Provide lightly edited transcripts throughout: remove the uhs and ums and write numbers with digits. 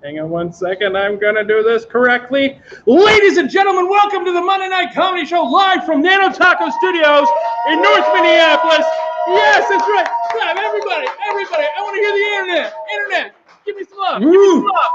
Hang on one second. I'm going to do this correctly. Ladies and gentlemen, welcome to the Monday Night Comedy Show live from nanotako Studios in North Minneapolis. Yes, that's right. Stop, everybody. I want to hear the internet. Internet, give me some love. Give me some love.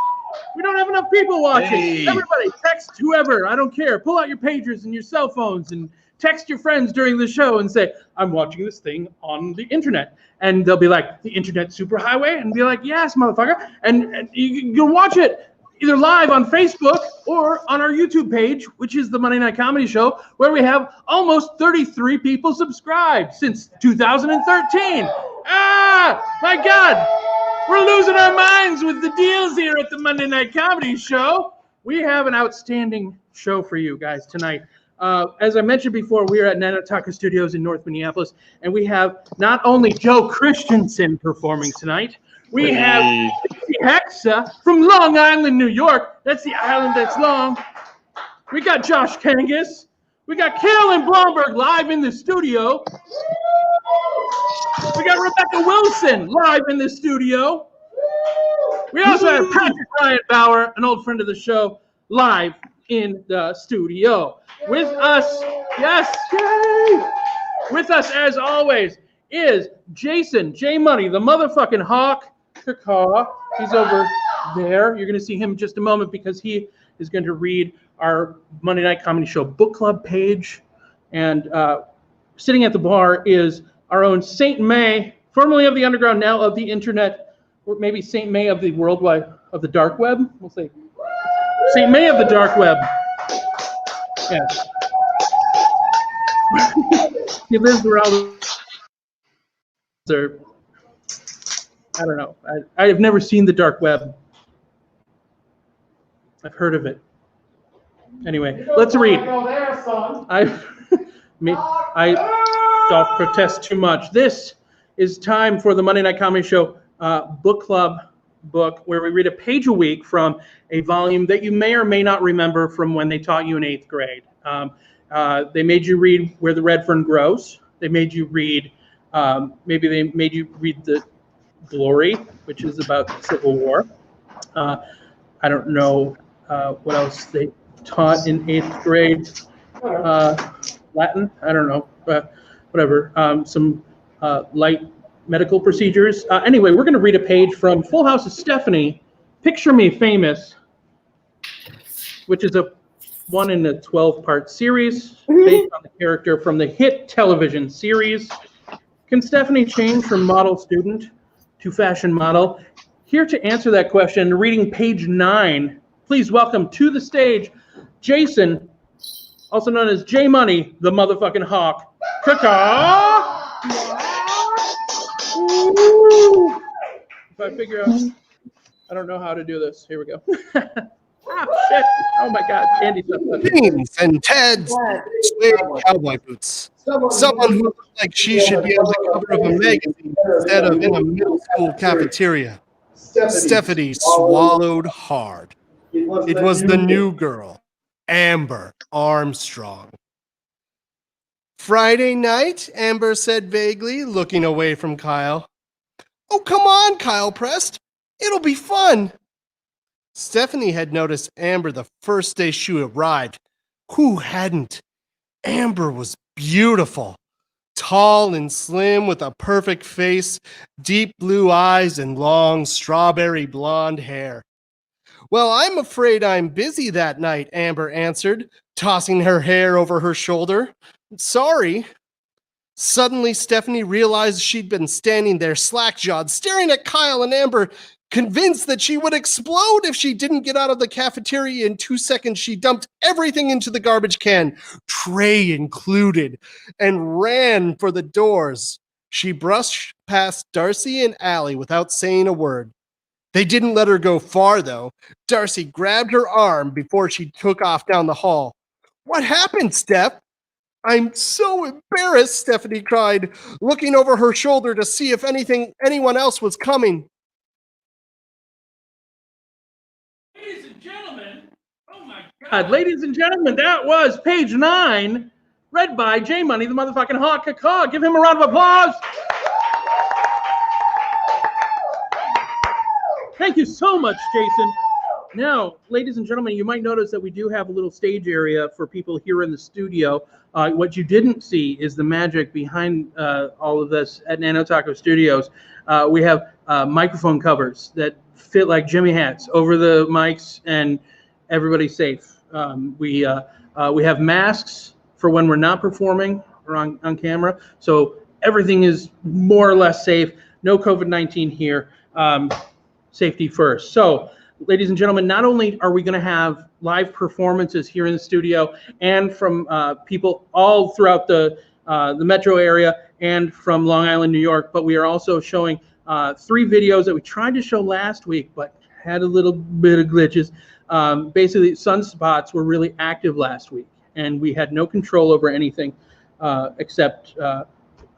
We don't have enough people watching. Hey. Everybody, text whoever. I don't care. Pull out your pagers and your cell phones and text your friends during the show and say, I'm watching this thing on the internet. And they'll be like, the internet superhighway? And be like, yes, motherfucker. And you can watch it either live on Facebook or on our YouTube page, which is the Monday Night Comedy Show, where we have almost 33 people subscribed since 2013. Ah, my God. We're losing our minds with the deals here at the Monday Night Comedy Show. We have an outstanding show for you guys tonight. As I mentioned before, we are at nanotako Studios in North Minneapolis, and we have not only Joe Christensen performing tonight, we have Hexa from Long Island, New York. That's the island that's long. We got Josh Kangas. We got Carolyn Blomberg live in the studio. We got Rebecca Wilson live in the studio. We also have Patrick Ryan Bauer, an old friend of the show, live in the studio. With us, yes, yay! With us, as always, is Jason J Money, the motherfucking hawk. He's over there. You're going to see him in just a moment because he is going to read our Monday Night Comedy Show book club page. And sitting at the bar is our own Saint May, formerly of the underground, now of the internet, or maybe Saint May of the worldwide, of the dark web. We'll say Saint May of the dark web. Yes. He lives around there. I don't know. I have never seen the dark web. I've heard of it. Anyway, let's read. I don't protest too much. This is time for the Monday Night Comedy Show book club book, where we read a page a week from a volume that you may or may not remember from when they taught you in 8th grade. They made you read Where the Red Fern Grows. They made you read, maybe they made you read the Glory, which is about the Civil War. I don't know what else they taught in 8th grade. Latin, I don't know, whatever. Some light medical procedures. Anyway, we're going to read a page from Full House of Stephanie, Picture Me Famous, which is a 1 in a 12-part series based on the character from the hit television series. Can Stephanie change from model student to fashion model? Here to answer that question, reading page 9, please welcome to the stage Jason, also known as J Money, the motherfucking hawk. Caw-caw! If I figure out, I don't know how to do this. Here we go. Shit. Oh my God. Andy. Jeans and Ted's suede cowboy boots. Someone who looked like she should be on the cover of a magazine instead of in a middle school cafeteria. Stephanie swallowed hard. It was the new girl, Amber Armstrong. Friday night, Amber said vaguely, looking away from Kyle. Oh, come on, Kyle pressed. It'll be fun. Stephanie had noticed Amber the first day she arrived. Who hadn't? Amber was beautiful. Tall and slim with a perfect face, deep blue eyes, and long strawberry blonde hair. Well, I'm afraid I'm busy that night, Amber answered, tossing her hair over her shoulder. Sorry. Suddenly, Stephanie realized she'd been standing there slack-jawed, staring at Kyle and Amber, convinced that she would explode if she didn't get out of the cafeteria in 2 seconds. She dumped everything into the garbage can, tray included, and ran for the doors. She brushed past Darcy and Allie without saying a word. They didn't let her go far, though. Darcy grabbed her arm before she took off down the hall. What happened, Steph? I'm so embarrassed, Stephanie cried, looking over her shoulder to see if anyone else was coming. Ladies and gentlemen, oh my God. Ladies and gentlemen, that was page 9, read by J Money, the motherfucking hawk. Caw-caw. Give him a round of applause. Thank you so much, Jason. Now, ladies and gentlemen, you might notice that we do have a little stage area for people here in the studio. What you didn't see is the magic behind all of this at Nanotako Studios. We have microphone covers that fit like Jimmy hats over the mics, and everybody's safe. We have masks for when we're not performing or on camera, so everything is more or less safe. No COVID-19 here. Safety first. So, ladies and gentlemen, not only are we going to have live performances here in the studio and from people all throughout the metro area and from Long Island, New York, but we are also showing 3 videos that we tried to show last week but had a little bit of glitches. Basically, sunspots were really active last week, and we had no control over anything except,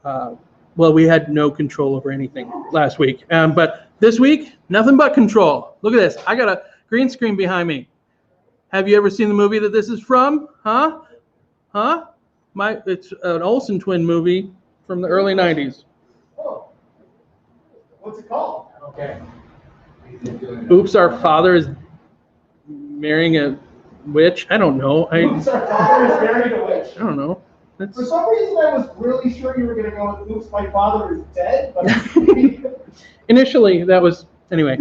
well, we had no control over anything last week. But this week, nothing but control. Look at this. I got a green screen behind me. Have you ever seen the movie that this is from? Huh? It's an Olsen twin movie from the early 90s. Oh. What's it called? Okay. Oops, Our Father is Marrying a Witch. I don't know. Oops, Our Father is Marrying a Witch. I don't know. For some reason, I was really sure you were going to go with Oops, My Father is Dead. But initially, that was, anyway.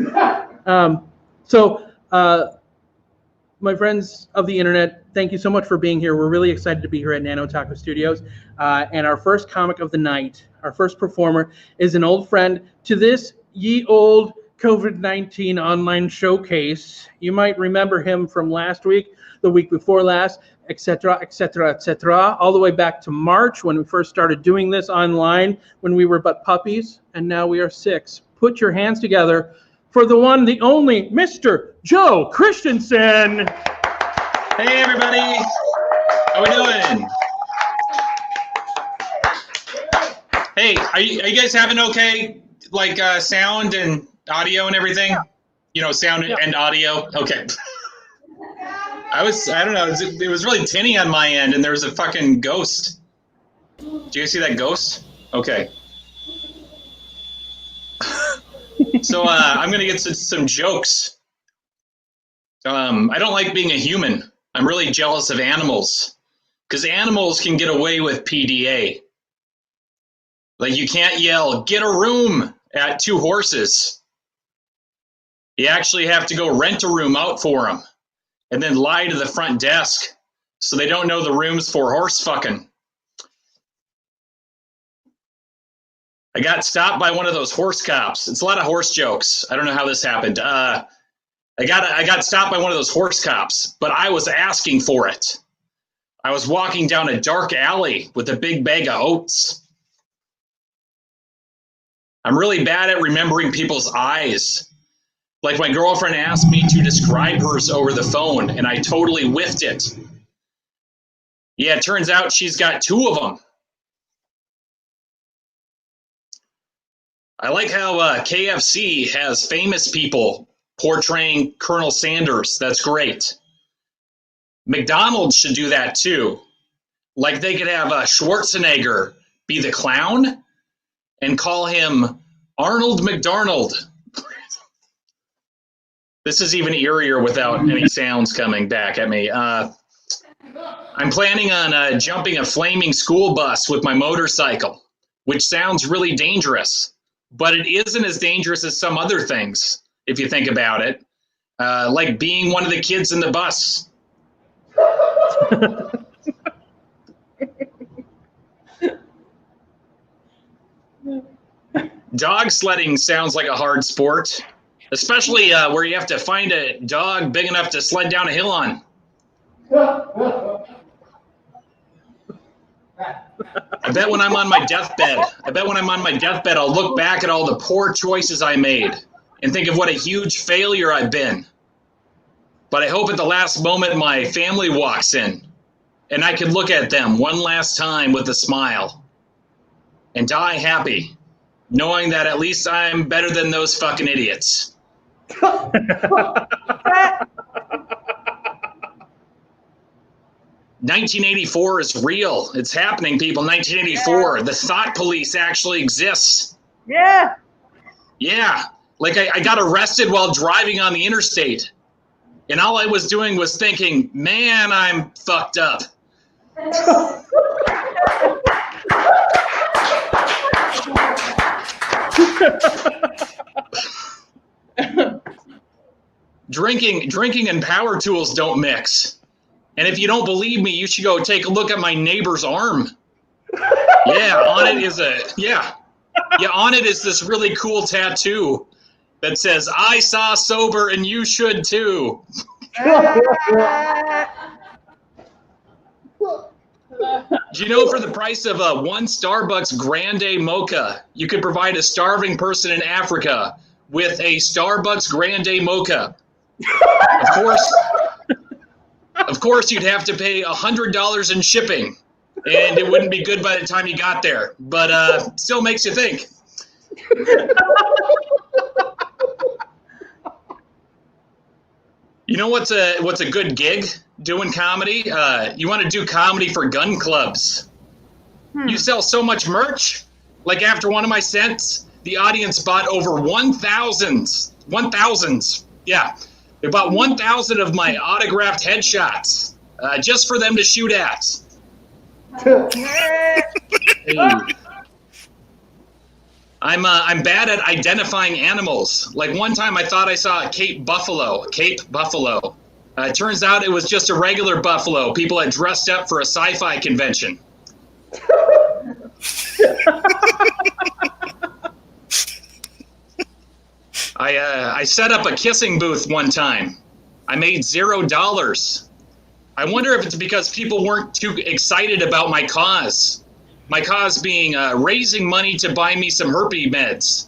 My friends of the internet, thank you so much for being here. We're really excited to be here at Nanotako Studios. And our first comic of the night, our first performer, is an old friend to this ye old COVID-19 online showcase. You might remember him from last week, the week before last, etc., etc., etc., all the way back to March when we first started doing this online, when we were but puppies, and now we are 6. Put your hands together for the one, the only, Mr. Joe Christensen. Hey, everybody. How we doing? Hey, are you guys having okay, like sound and audio and everything? You know, sound and audio? Okay. I don't know, it was really tinny on my end, and there was a fucking ghost. Do you guys see that ghost? Okay. So I'm going to get some jokes. I don't like being a human. I'm really jealous of animals, because animals can get away with PDA. Like, you can't yell, "Get a room," at 2 horses. You actually have to go rent a room out for them, and then lie to the front desk so they don't know the room's for horse fucking. I got stopped by one of those horse cops. It's a lot of horse jokes. I don't know how this happened. I got stopped by one of those horse cops, but I was asking for it. I was walking down a dark alley with a big bag of oats. I'm really bad at remembering people's eyes. Like, my girlfriend asked me to describe hers over the phone, and I totally whiffed it. Yeah, it turns out she's got 2 of them. I like how KFC has famous people portraying Colonel Sanders. That's great. McDonald's should do that too. Like, they could have Schwarzenegger be the clown and call him Arnold McDarnold. This is even eerier without any sounds coming back at me. I'm planning on jumping a flaming school bus with my motorcycle, which sounds really dangerous, but it isn't as dangerous as some other things, if you think about it. Like being one of the kids in the bus. Dog sledding sounds like a hard sport, especially where you have to find a dog big enough to sled down a hill on. I bet when I'm on my deathbed, I'll look back at all the poor choices I made and think of what a huge failure I've been. But I hope at the last moment my family walks in and I can look at them one last time with a smile and die happy, knowing that at least I'm better than those fucking idiots. 1984 is real. It's happening, people. 1984. Yeah. The thought police actually exists. Yeah. Yeah. Like, I got arrested while driving on the interstate. And all I was doing was thinking, man, I'm fucked up. Drinking and power tools don't mix. And if you don't believe me, you should go take a look at my neighbor's arm. Yeah, on it is on it is this really cool tattoo that says, I saw sober and you should too. Do you know for the price of one Starbucks Grande Mocha, you could provide a starving person in Africa with a Starbucks Grande Mocha? Of course, you'd have to pay $100 in shipping, and it wouldn't be good by the time you got there. But still makes you think. You know what's a good gig doing comedy? You want to do comedy for gun clubs. You sell so much merch. Like after one of my sets, the audience bought over 1,000. Yeah. They bought 1,000 of my autographed headshots just for them to shoot at. I'm bad at identifying animals. Like one time I thought I saw a Cape buffalo. It turns out it was just a regular buffalo. People had dressed up for a sci-fi convention. I set up a kissing booth one time. I made $0. I wonder if it's because people weren't too excited about my cause. My cause being raising money to buy me some herpes meds.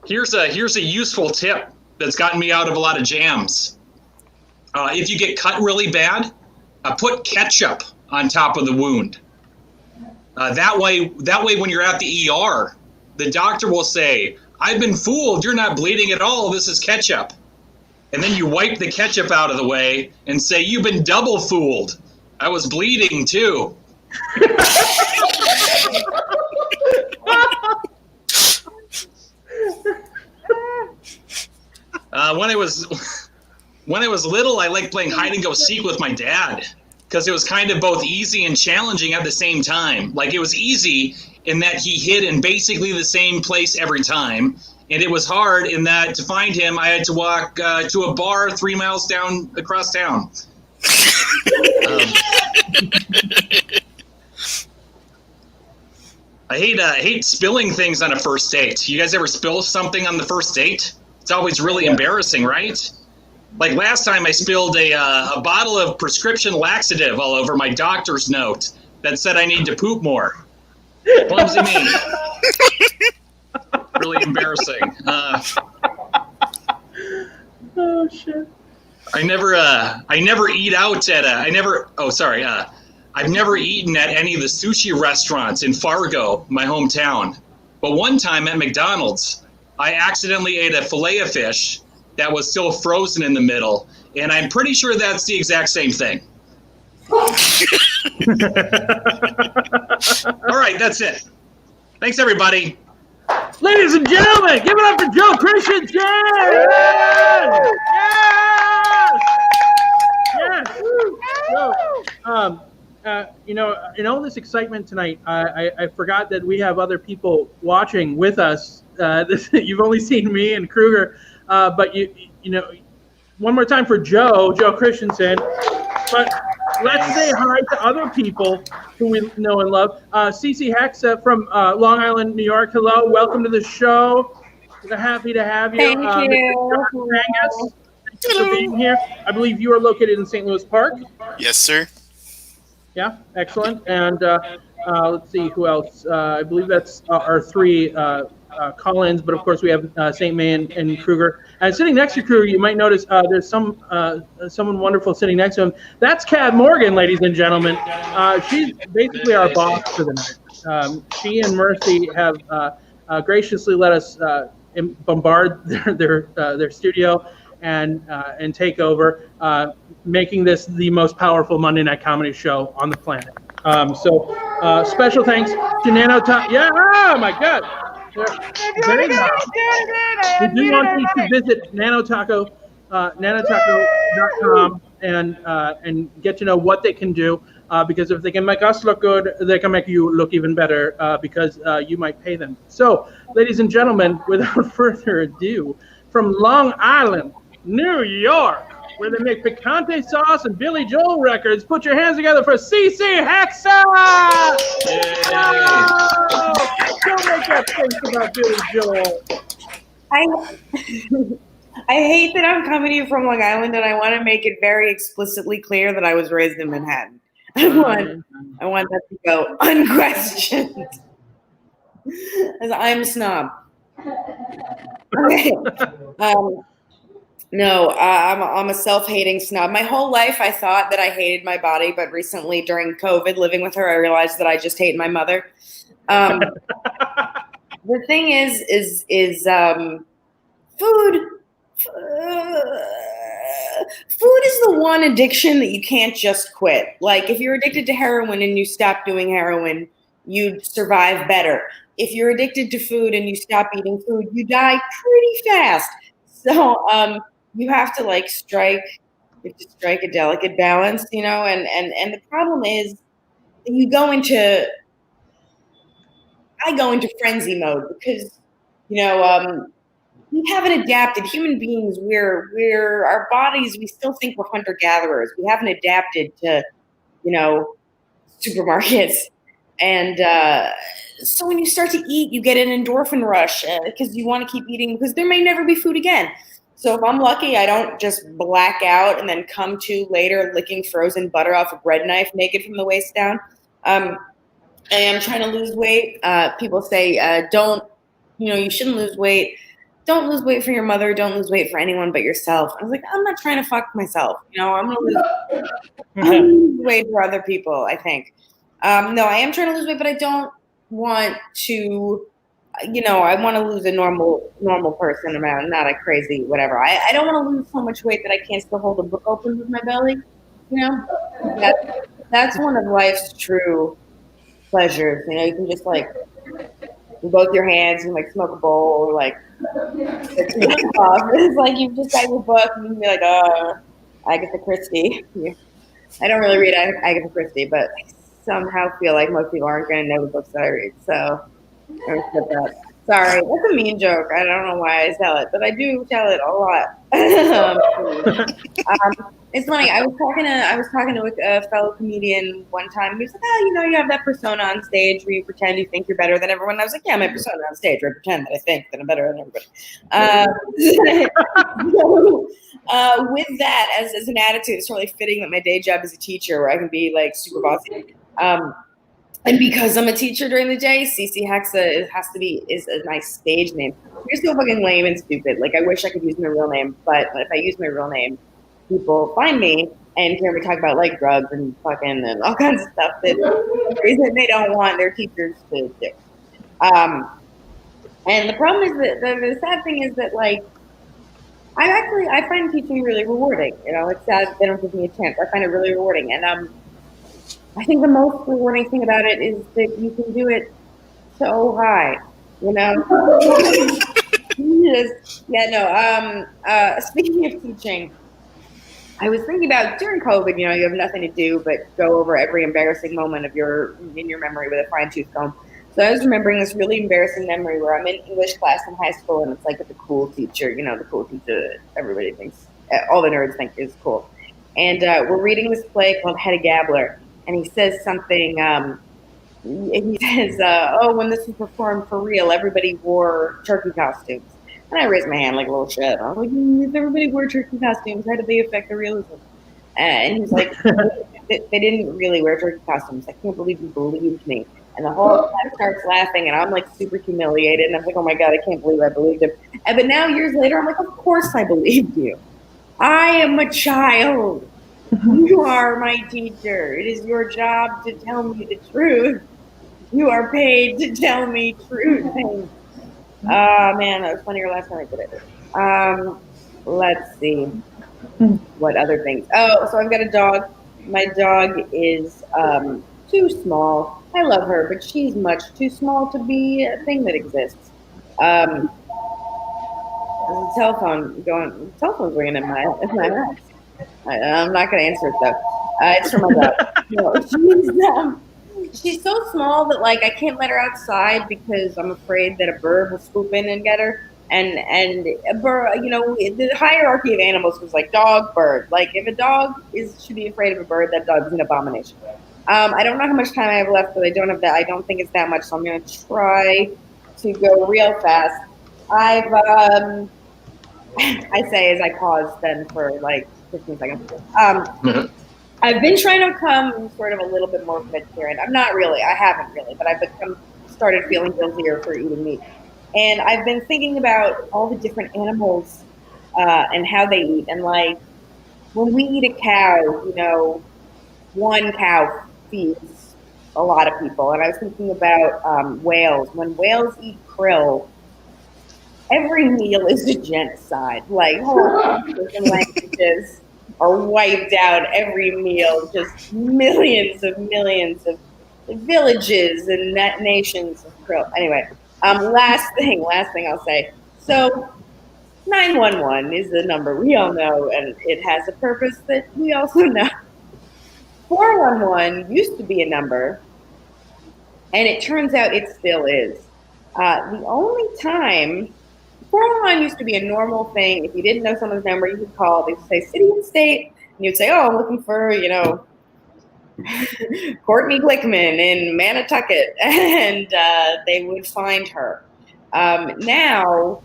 Here's a useful tip that's gotten me out of a lot of jams. If you get cut really bad, put ketchup on top of the wound. That way, when you're at the ER, the doctor will say, "I've been fooled. You're not bleeding at all. This is ketchup." And then you wipe the ketchup out of the way and say, "You've been double fooled. I was bleeding too." When I was little, I liked playing hide and go seek with my dad because it was kind of both easy and challenging at the same time. Like it was easy in that he hid in basically the same place every time. And it was hard in that to find him, I had to walk to a bar 3 miles down across town. I hate spilling things on a first date. You guys ever spill something on the first date? It's always really embarrassing, right? Like last time I spilled a bottle of prescription laxative all over my doctor's note that said I need to poop more. Clumsy me. Really embarrassing. Oh shit! I've never eaten at any of the sushi restaurants in Fargo, my hometown. But one time at McDonald's, I accidentally ate a fillet of fish that was still frozen in the middle, and I'm pretty sure that's the exact same thing. All right, that's it. Thanks, everybody. Ladies and gentlemen, give it up for Joe Christensen! Yes! Yes! Yes! In all this excitement tonight, I forgot that we have other people watching with us. You've only seen me and Kruger, but you know, one more time for Joe Christensen. But let's say hi to other people who we know and love. Cece Hex from Long Island, New York. Hello, welcome to the show. We're happy to have you. Thank you. Angus, thank you for being here. I believe you are located in St. Louis Park. Yes, sir. Yeah, excellent. And let's see who else. I believe that's our three call-ins, but of course we have St. May and Kruger. And sitting next to Kruger, you might notice there's someone wonderful sitting next to him. That's Kat Morgan, ladies and gentlemen. She's basically our boss for the night. She and Mercy have graciously let us bombard their studio and take over, making this the most powerful Monday night comedy show on the planet. So special thanks to nanotako. Yeah, oh my God. Very loud. We do want you to visit nanotako.com and get to know what they can do. Because if they can make us look good, they can make you look even better because you might pay them. So, ladies and gentlemen, without further ado, from Long Island, New York, where they make picante sauce and Billy Joel records, put your hands together for CC Hexa! Oh, don't make that face about Billy Joel. I hate that I'm coming to you from Long Island, and I want to make it very explicitly clear that I was raised in Manhattan. I want that to go unquestioned. As I'm a snob. Okay. No, I'm a self-hating snob. My whole life, I thought that I hated my body, but recently, during COVID, living with her, I realized that I just hate my mother. The thing is food. Food is the one addiction that you can't just quit. Like, if you're addicted to heroin and you stop doing heroin, you'd survive better. If you're addicted to food and you stop eating food, you die pretty fast. So you have to strike a delicate balance, and the problem is I go into frenzy mode because, we haven't adapted. Human beings, we're our bodies, we still think we're hunter-gatherers. We haven't adapted to, supermarkets. And so when you start to eat, you get an endorphin rush because you want to keep eating because there may never be food again. So if I'm lucky, I don't just black out and then come to later licking frozen butter off a bread knife naked from the waist down. I am trying to lose weight. People say, you shouldn't lose weight. Don't lose weight for your mother. Don't lose weight for anyone but yourself. I was like, I'm not trying to fuck myself. I'm going to lose weight for other people, I think. No, I am trying to lose weight, but I don't want to, I want to lose a normal person amount, not a crazy whatever. I don't want to lose so much weight that I can't still hold a book open with my belly. That's one of life's true pleasures. You can just with both your hands, you can smoke a bowl or it's like you've just got your book and you can be like, Agatha Christie. I don't really read Agatha Christie, but I somehow feel like most people aren't going to know the books that I read. So I respect that. Sorry, that's a mean joke. I don't know why I tell it, but I do tell it a lot. It's funny. I was talking to a fellow comedian one time. He was like, you have that persona on stage where you pretend you think you're better than everyone. I was like, yeah, my persona on stage where I pretend that I think that I'm better than everybody. With that as an attitude, it's really fitting that my day job is a teacher where I can be super bossy. And because I'm a teacher during the day, CC Hexa is a nice stage name. You're so fucking lame and stupid. I wish I could use my real name, but if I use my real name, people find me and hear me talk about drugs and fucking and all kinds of stuff that they don't want their teachers to do. And the problem is that the sad thing is that I find teaching really rewarding. It's sad they don't give me a chance. I find it really rewarding, and I think the most rewarding thing about it is that you can do it so high, Speaking of teaching, I was thinking about during COVID, you have nothing to do but go over every embarrassing moment in your memory with a fine-tooth comb. So I was remembering this really embarrassing memory where I'm in English class in high school, and it's with the cool teacher, the cool teacher that everybody thinks, all the nerds think is cool. And we're reading this play called Hedda Gabler. And he says something, he says, when this was performed for real, everybody wore turkey costumes. And I raised my hand like a little shit. I was like, if everybody wore turkey costumes, how did they affect the realism? And he's like, they didn't really wear turkey costumes. I can't believe you believed me. And the whole class starts laughing, and I'm super humiliated. And I'm like, oh my God, I can't believe I believed him. But now, years later, I'm like, of course I believed you. I am a child. You are my teacher. It is your job to tell me the truth. You are paid to tell me true things. Man, that was funnier last time I did it. Let's see. What other things? Oh, so I've got a dog. My dog is too small. I love her, but she's much too small to be a thing that exists. There's a telephone's ringing in my house. I'm not going to answer it though. It's from my dog. No, she's so small that like I can't let her outside because I'm afraid that a bird will swoop in and get her. And a bird, the hierarchy of animals was like dog, bird. Like if a dog should be afraid of a bird, that dog's an abomination. I don't know how much time I have left, but I don't think it's that much, so I'm going to try to go real fast. I say as I pause then for like 15 seconds. I've been trying to become sort of a little bit more vegetarian. I haven't really, but I've started feeling guiltier for eating meat. And I've been thinking about all the different animals and how they eat. And like when we eat a cow, one cow feeds a lot of people. And I was thinking about whales. When whales eat krill, every meal is a genocide. Like whole languages are wiped out every meal. Just millions of villages and nations of krill. Anyway, last thing I'll say. So 911 is the number we all know, and it has a purpose that we also know. 411 used to be a number, and it turns out it still is. The only time 411 used to be a normal thing. If you didn't know someone's number, you could call. They would say city and state, and you'd say, "Oh, I'm looking for Courtney Glickman in Nanotako," and they would find her. Now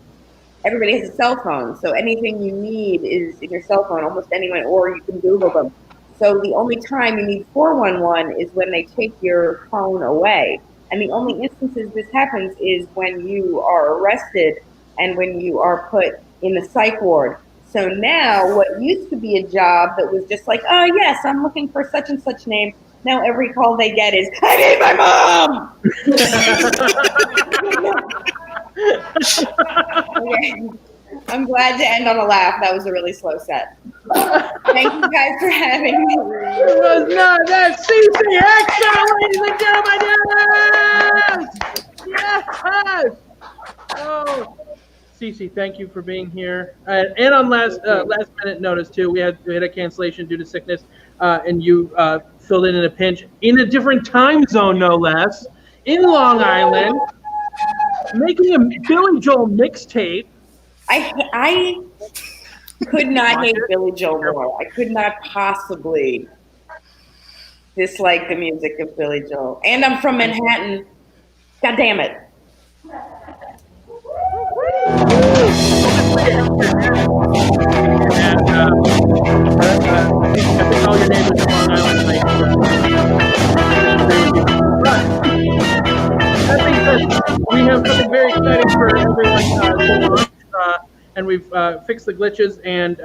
everybody has a cell phone, so anything you need is in your cell phone, almost anyone, or you can Google them. So the only time you need 411 is when they take your phone away. And the only instances this happens is when you are arrested and when you are put in the psych ward. So now what used to be a job that was just like, oh yes, I'm looking for such and such name. Now every call they get is, I need my mom! Okay. I'm glad to end on a laugh. That was a really slow set. Thank you guys for having me. It was not that CC action, ladies and gentlemen. Yes. Oh, CC, thank you for being here. And on last minute notice too, we had a cancellation due to sickness, and you filled in a pinch in a different time zone, no less, in Long Island, making a Billy Joel mixtape. I could not hate Billy Joel more. I could not possibly dislike the music of Billy Joel. And I'm from Manhattan. God damn it. And I think all your neighbors in Long Island like I think that we have something very exciting for everyone to launch. And we've fixed the glitches, and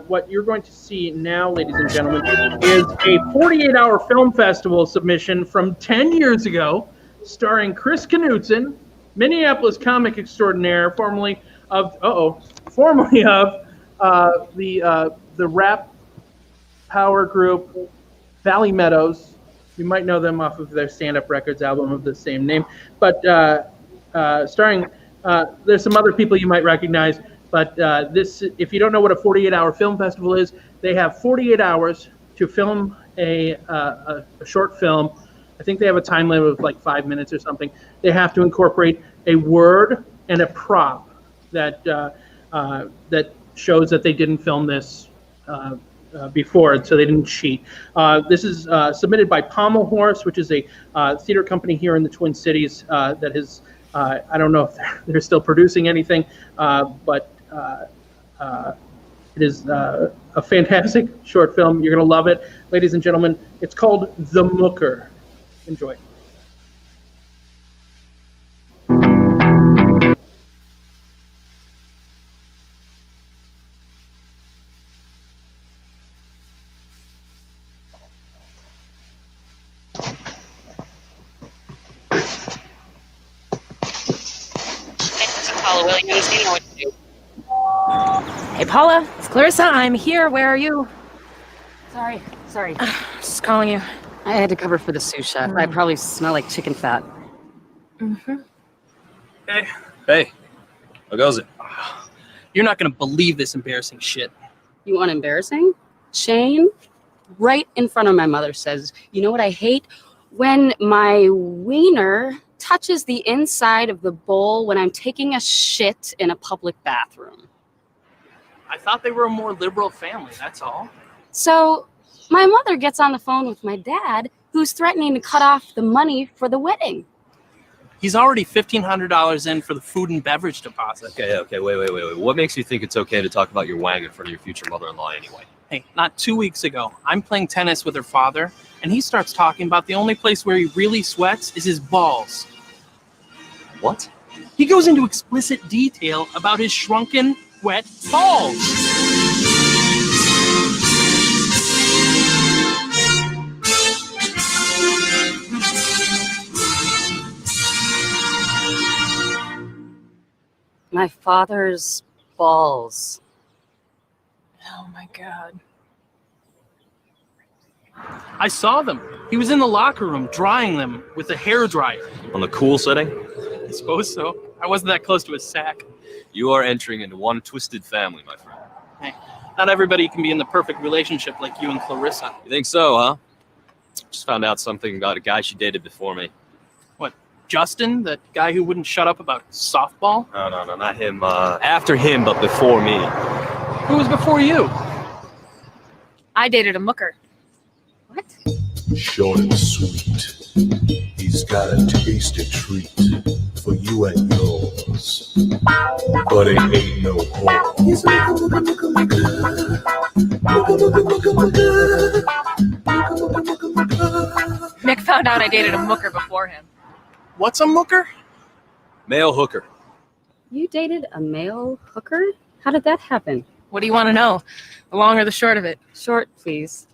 what you're going to see now, ladies and gentlemen, is a 48-hour film festival submission from 10 years ago, starring Chris Knutson, Minneapolis comic extraordinaire, formerly of the rap power group Valley Meadows. You might know them off of their stand-up records album of the same name, but starring there's some other people you might recognize. But this, if you don't know what a 48-hour film festival is, they have 48 hours to film a short film. I think they have a time limit of like 5 minutes or something. They have to incorporate a word and a prop that that shows that they didn't film this before, so they didn't cheat. This is submitted by Pommel Horse, which is a theater company here in the Twin Cities that has, I don't know if they're still producing anything, but it is a fantastic short film. You're going to love it. Ladies and gentlemen, it's called The Mooker. Enjoy. Hey, Paula, it's Clarissa. I'm here. Where are you? Sorry. Just calling you. I had to cover for the sous chef. I probably smell like chicken fat. Mm-hmm. Hey, How goes it? You're not gonna believe this embarrassing shit. You want embarrassing? Shane, right in front of my mother, says, you know what I hate? When my wiener touches the inside of the bowl when I'm taking a shit in a public bathroom. I thought they were a more liberal family, that's all. So my mother gets on the phone with my dad, who's threatening to cut off the money for the wedding. He's already $1,500 in for the food and beverage deposit. Okay, wait. What makes you think it's okay to talk about your wang in front of your future mother-in-law anyway? Hey, not 2 weeks ago, I'm playing tennis with her father, and he starts talking about the only place where he really sweats is his balls. What? He goes into explicit detail about his shrunken, wet balls. My father's balls. Oh my God. I saw them. He was in the locker room drying them with a hairdryer. On the cool setting? I suppose so. I wasn't that close to his sack. You are entering into one twisted family, my friend. Hey, not everybody can be in the perfect relationship like you and Clarissa. You think so, huh? Just found out something about a guy she dated before me. What, Justin, that guy who wouldn't shut up about softball? No, not him. After him, but before me. Who was before you? I dated a mooker. What? Short and sweet. He's got a tasty treat for you and yours. But it ain't no whore. He's Nick found out I dated a mooker before him. What's a mooker? Male hooker. You dated a male hooker? How did that happen? What do you want to know? The long or the short of it? Short, please.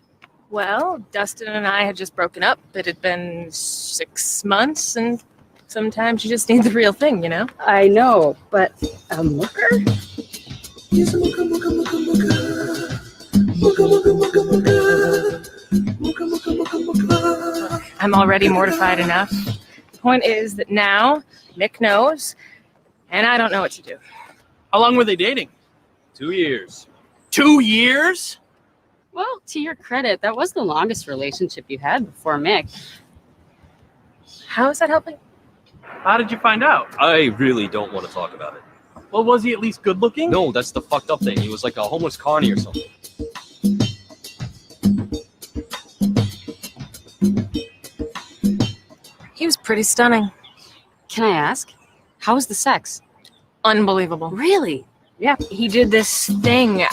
Well, Dustin and I had just broken up. It had been 6 months, and sometimes you just need the real thing, you know? I know, but a mooker? He's a mooker. I'm already mortified enough. The point is that now Nick knows, and I don't know what to do. How long were they dating? 2 years. 2 years? Well, to your credit, that was the longest relationship you had before Mick. How is that helping? How did you find out? I really don't want to talk about it. Well, was he at least good looking? No, that's the fucked up thing. He was like a homeless carny or something. He was pretty stunning. Can I ask? How was the sex? Unbelievable. Really? Yeah, he did this thing.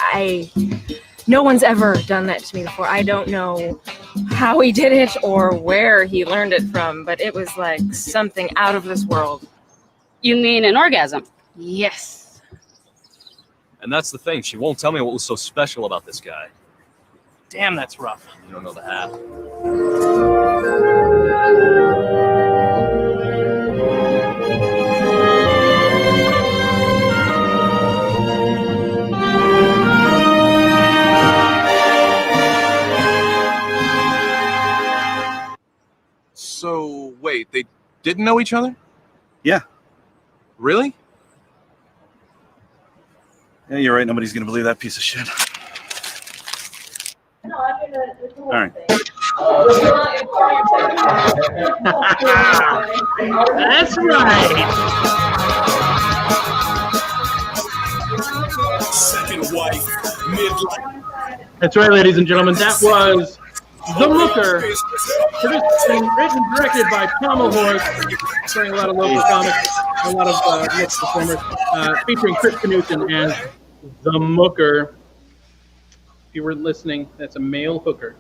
No one's ever done that to me before. I don't know how he did it or where he learned it from, but it was like something out of this world. You mean an orgasm? Yes. And that's the thing. She won't tell me what was so special about this guy. Damn, that's rough. You don't know the half. So, wait, they didn't know each other? Yeah. Really? Yeah, you're right. Nobody's going to believe that piece of shit. All right. That's right. Second wife, midlife. That's right, ladies and gentlemen. That was The Mooker, produced and written and directed by Pommel Horse, starring a lot of local comics, a lot of local performers, featuring Chris Knutson as The Mooker. If you were listening, that's a male hooker.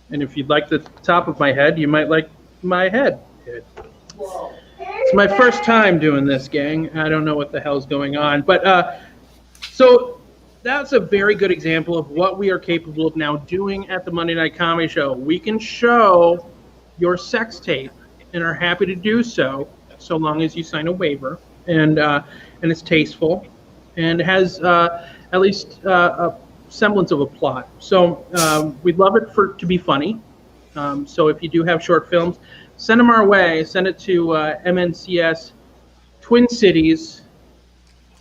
And if you'd like the top of my head, you might like my head. It's my first time doing this, gang. I don't know what the hell's going on. But so that's a very good example of what we are capable of now doing at the Monday Night Comedy Show. We can show your sex tape and are happy to do so long as you sign a waiver. And it's tasteful and has at least a semblance of a plot. So we'd love it to be funny. So if you do have short films, send them our way. Send it to MNCS Twin Cities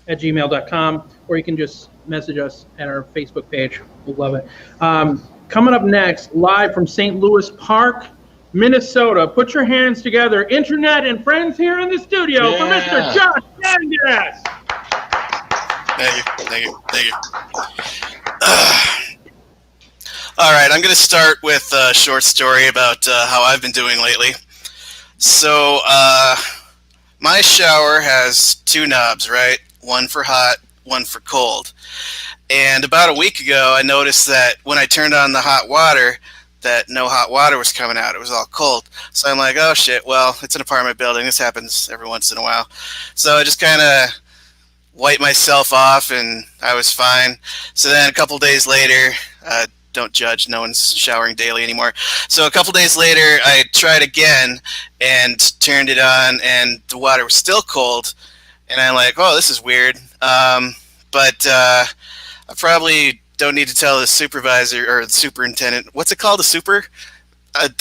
gmail.com, or you can just message us at our Facebook page. We'll love it. Coming up next, live from St. Louis Park, Minnesota. Put your hands together, internet and friends here in the studio, for Mr. Josh Dangas. Thank you. All right, I'm going to start with a short story about how I've been doing lately. So, my shower has two knobs, right? One for hot, one for cold. And about a week ago, I noticed that when I turned on the hot water, that no hot water was coming out. It was all cold. So I'm like, oh shit, well, it's an apartment building. This happens every once in a while. So I just kind of wiped myself off and I was fine. So then a couple days later, don't judge, no one's showering daily anymore. So a couple days later, I tried again and turned it on and the water was still cold. And I'm like, oh, this is weird. But I probably don't need to tell the supervisor or the superintendent. What's it called? The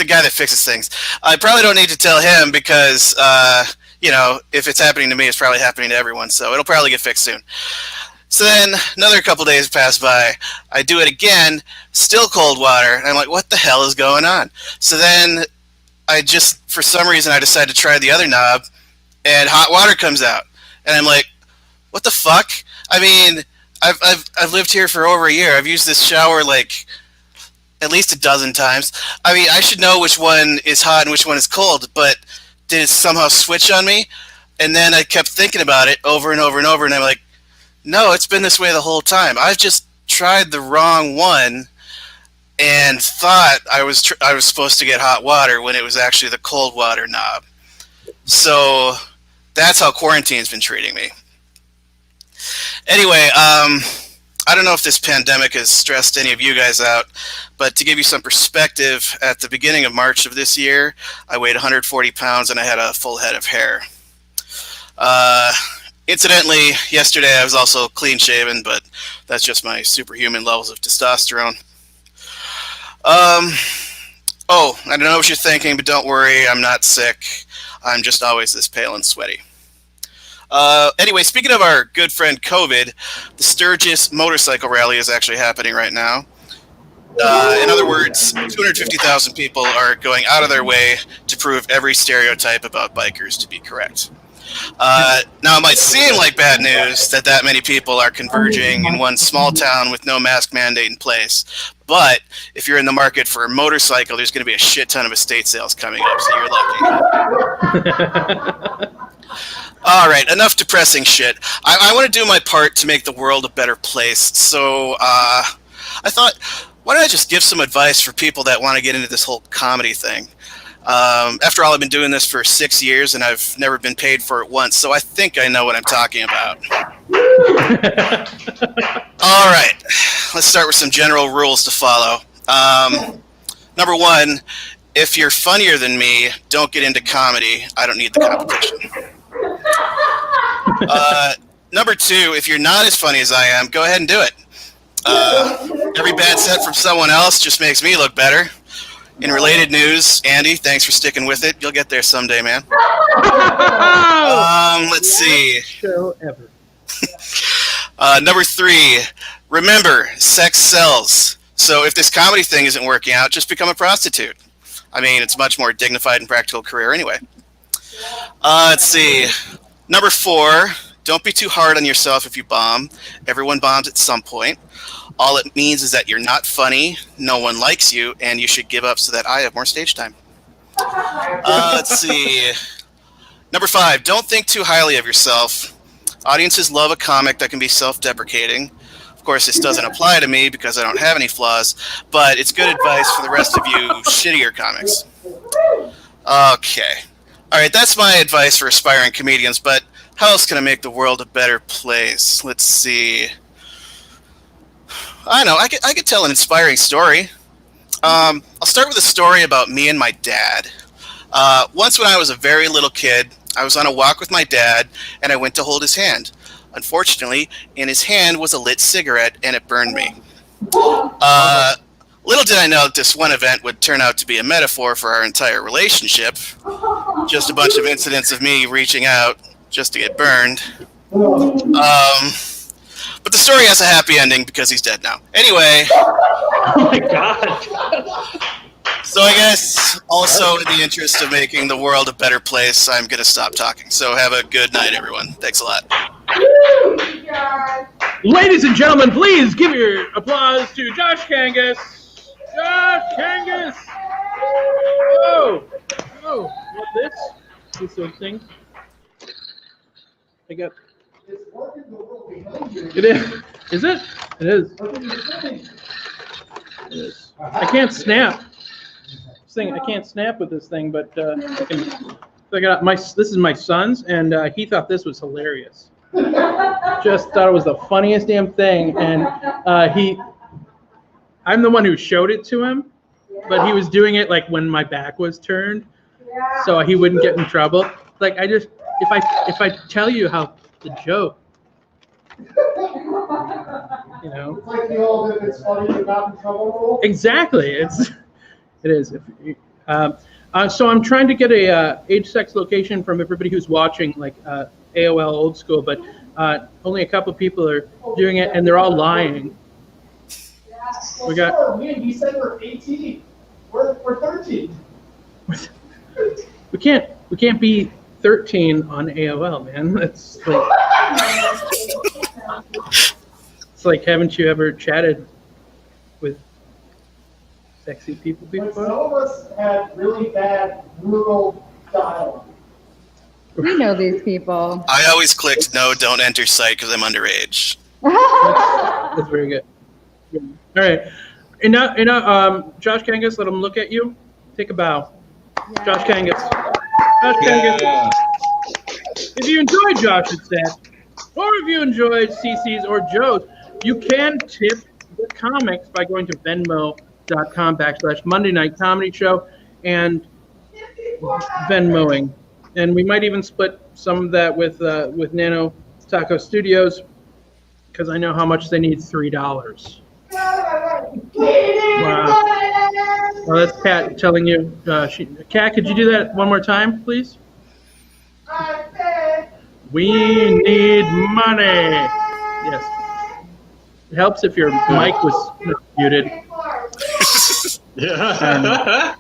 guy that fixes things. I probably don't need to tell him because, if it's happening to me, it's probably happening to everyone. So it'll probably get fixed soon. So then another couple days pass by. I do it again, still cold water. And I'm like, what the hell is going on? So then for some reason, I decide to try the other knob and hot water comes out. And I'm like, what the fuck? I mean, I've lived here for over a year. I've used this shower like at least a dozen times. I mean, I should know which one is hot and which one is cold, but did it somehow switch on me? And then I kept thinking about it over and over and over, and I'm like, no, it's been this way the whole time. I've just tried the wrong one and thought I was supposed to get hot water when it was actually the cold water knob. So that's how quarantine's been treating me. Anyway, I don't know if this pandemic has stressed any of you guys out, but to give you some perspective, at the beginning of March of this year, I weighed 140 pounds and I had a full head of hair. Incidentally, yesterday I was also clean shaven, but that's just my superhuman levels of testosterone. I don't know what you're thinking, but don't worry, I'm not sick. I'm just always this pale and sweaty. Anyway, speaking of our good friend COVID, the Sturgis Motorcycle Rally is actually happening right now. In other words, 250,000 people are going out of their way to prove every stereotype about bikers to be correct. Now, it might seem like bad news that many people are converging in one small town with no mask mandate in place. But if you're in the market for a motorcycle, there's going to be a shit ton of estate sales coming up, so you're lucky. All right, enough depressing shit. I want to do my part to make the world a better place. So I thought, why don't I just give some advice for people that want to get into this whole comedy thing? After all, I've been doing this for 6 years, and I've never been paid for it once, so I think I know what I'm talking about. All right, let's start with some general rules to follow. Number one, if you're funnier than me, don't get into comedy. I don't need the competition. Number two, if you're not as funny as I am, go ahead and do it. Every bad set from someone else just makes me look better. In related news, Andy, thanks for sticking with it. You'll get there someday, man. Let's see. Show ever. Number three, remember, sex sells. So if this comedy thing isn't working out, just become a prostitute. I mean, it's a much more dignified and practical career anyway. Let's see. Number four, don't be too hard on yourself if you bomb. Everyone bombs at some point. All it means is that you're not funny, no one likes you, and you should give up so that I have more stage time. Let's see. Number five, don't think too highly of yourself. Audiences love a comic that can be self-deprecating. Of course, this doesn't apply to me because I don't have any flaws, but it's good advice for the rest of you shittier comics. Okay. All right, that's my advice for aspiring comedians, but how else can I make the world a better place? Let's see. I know, I could tell an inspiring story. I'll start with a story about me and my dad. Once when I was a very little kid, I was on a walk with my dad, and I went to hold his hand. Unfortunately, in his hand was a lit cigarette, and it burned me. Little did I know that this one event would turn out to be a metaphor for our entire relationship. Just a bunch of incidents of me reaching out just to get burned. But the story has a happy ending because he's dead now. Anyway. Oh my god. So I guess also in the interest of making the world a better place, I'm going to stop talking. So have a good night, everyone. Thanks a lot. Ladies and gentlemen, please give your applause to Josh Kangas. Josh Kangas! Oh! Oh, what this? This sort of thing. I got... It is. Is it? It is. It is. I can't snap. I can't snap with this thing, but I can. I got this is my son's, and he thought this was hilarious. Just thought it was the funniest damn thing, and I'm the one who showed it to him, but he was doing it like when my back was turned, so he wouldn't get in trouble. Like if I tell you how the joke, you know. It's like the old "if it's funny, you're not in trouble" rule. Exactly, it is. So I'm trying to get a age, sex, location from everybody who's watching, like AOL old school, but only a couple people are doing it, and they're all lying. Well, we got. You said we're 18. We're 13. We can't be 13 on AOL, man. It's like haven't you ever chatted with sexy people before? Some of us had really bad rural dial. We know these people. I always clicked no, don't enter site because I'm underage. That's very good. All right. And now, Josh Kangas, let him look at you. Take a bow. Yeah. Josh Kangas. Josh Kangas. If you enjoyed Josh's set, or if you enjoyed CC's or Joe's, you can tip the comics by going to venmo.com/Monday Night Comedy Show and Venmoing. And we might even split some of that with Nanotako Studios, because I know how much they need $3. Wow. Well, that's Kat telling you. Kat, could you do that one more time, please? We need money. Yes. It helps if your mic was muted. Yeah.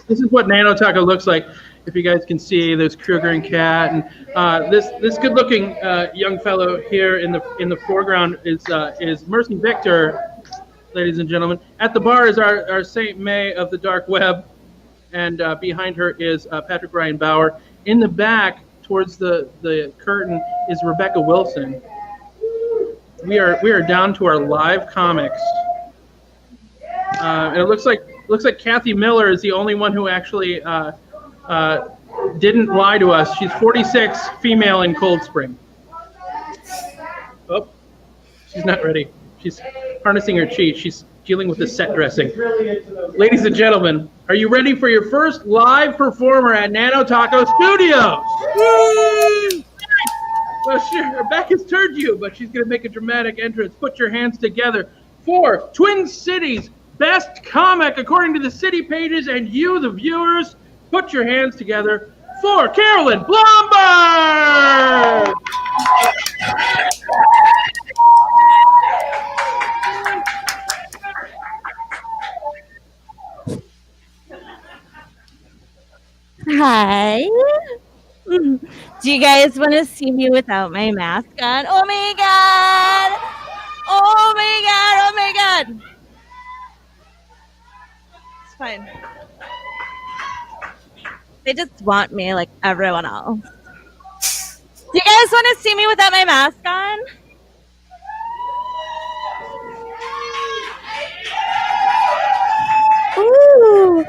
This is what Nanotako looks like. If you guys can see, there's Kruger and Kat, and this good-looking young fellow here in the foreground is Mercy Victor, ladies and gentlemen. At the bar is our Saint May of the dark web, and behind her is Patrick Ryan Bauer. In the back, towards the curtain, is Rebecca Wilson. We are down to our live comics, and it looks like Kathy Miller is the only one who actually didn't lie to us. She's 46, female in Cold Spring. Oh, she's not ready. She's harnessing her chi. She's dealing with the set dressing. Ladies and gentlemen, are you ready for your first live performer at Nanotako Studios? Woo! Well, sure, Rebecca's turned you, but she's going to make a dramatic entrance. Put your hands together for Twin Cities Best Comic, according to the city pages, and you, the viewers, put your hands together for Carolyn Blomberg! Hi. Do you guys want to see me without my mask on? Oh my god! Oh my god! Oh my god! It's fine. They just want me like everyone else. Do you guys want to see me without my mask on? Ooh.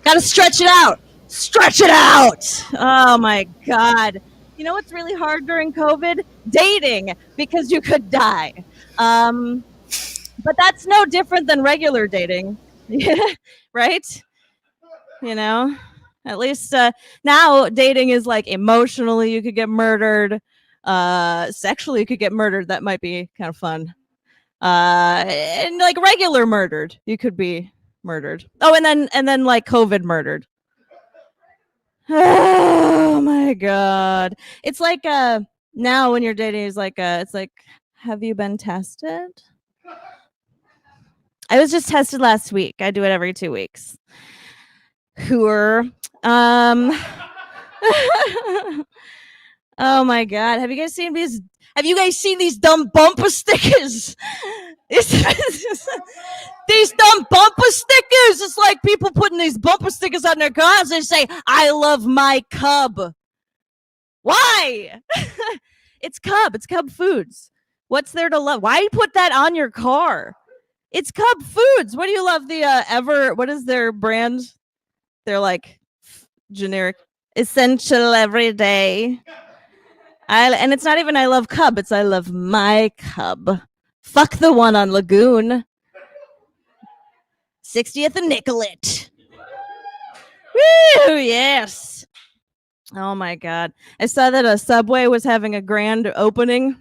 Gotta stretch it out. Stretch it out. Oh my God. You know what's really hard during COVID? Dating, because you could die. But that's no different than regular dating, right? You know, At least now dating is like emotionally you could get murdered. Sexually you could get murdered. That might be kind of fun. And like regular murdered, you could be murdered. Oh, and then like COVID murdered. Oh my god. It's like now when you're dating is like it's like, have you been tested? I was just tested last week. I do it every 2 weeks. Oh my god. Have you guys seen these dumb bumper stickers? These dumb bumper stickers. It's like people putting these bumper stickers on their cars and say, I love my cub. Why? It's Cub. It's Cub Foods. What's there to love? Why you put that on your car? It's Cub Foods. What do you love? What is their brand? They're like generic, essential everyday. And it's not even I love Cub. It's I love my cub. Fuck the one on Lagoon. 60th and Nicollet. Woo, yes. Oh my god. I saw that a Subway was having a grand opening.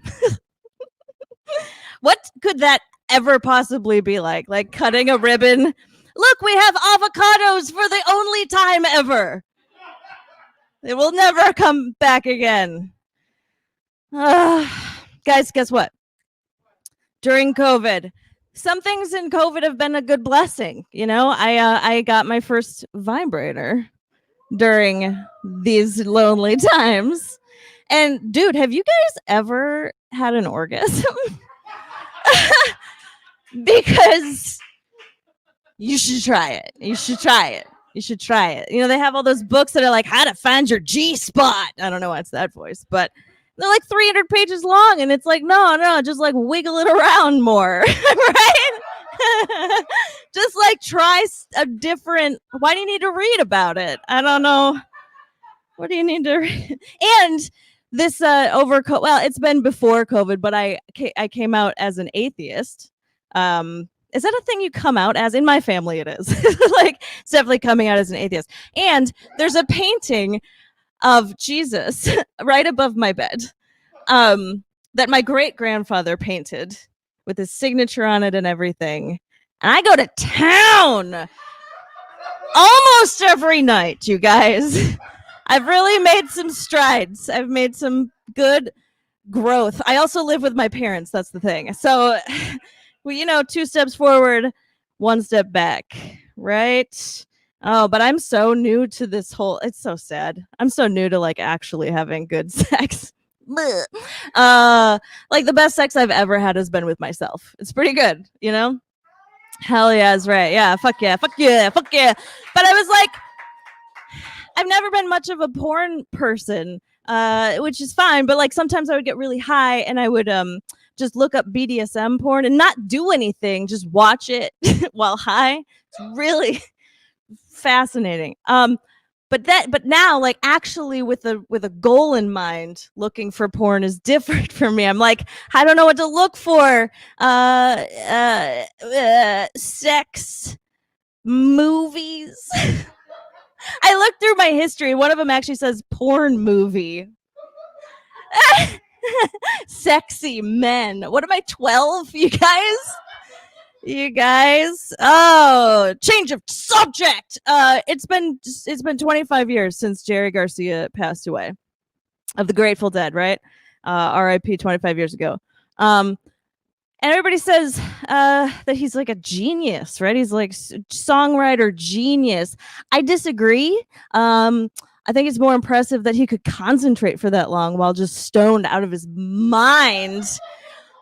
What could that ever possibly be like? Like cutting a ribbon. Look, we have avocados for the only time ever. They will never come back again. Guys, guess what? During COVID, some things in COVID have been a good blessing. You know, I got my first vibrator during these lonely times. And dude, have you guys ever had an orgasm? Because you should try it. You should try it. You should try it. You know, they have all those books that are like how to find your G-spot. I don't know why it's that voice, but they're like 300 pages long. And it's like, no, just like wiggle it around more. Right? Just like try a different. Why do you need to read about it? I don't know. What do you need to read? And this well, it's been before COVID, but I came out as an atheist. Is that a thing you come out as? In my family, it is. Like, it's definitely coming out as an atheist. And there's a painting of Jesus right above my bed that my great-grandfather painted with his signature on it and everything. And I go to town almost every night, you guys. I've really made some strides. I've made some good growth. I also live with my parents. That's the thing. So, well, you know, 2 steps forward, 1 step back, right? Oh, but I'm so new to this whole, it's so sad. I'm so new to like actually having good sex. Like the best sex I've ever had has been with myself. It's pretty good, you know? Hell yeah, is right. Yeah, fuck yeah, fuck yeah, fuck yeah. But I was like, I've never been much of a porn person, which is fine. But like sometimes I would get really high and I would just look up BDSM porn and not do anything, just watch it while high. It's really fascinating. But now, like actually with a goal in mind, looking for porn is different for me. I'm like, I don't know what to look for. Sex, movies. I looked through my history. One of them actually says porn movie. Sexy men. What am I, 12, you guys? You guys. Oh, change of subject. It's been 25 years since Jerry Garcia passed away of the Grateful Dead, right? RIP 25 years ago. And everybody says that he's like a genius, right? He's like songwriter genius. I disagree. I think it's more impressive that he could concentrate for that long while just stoned out of his mind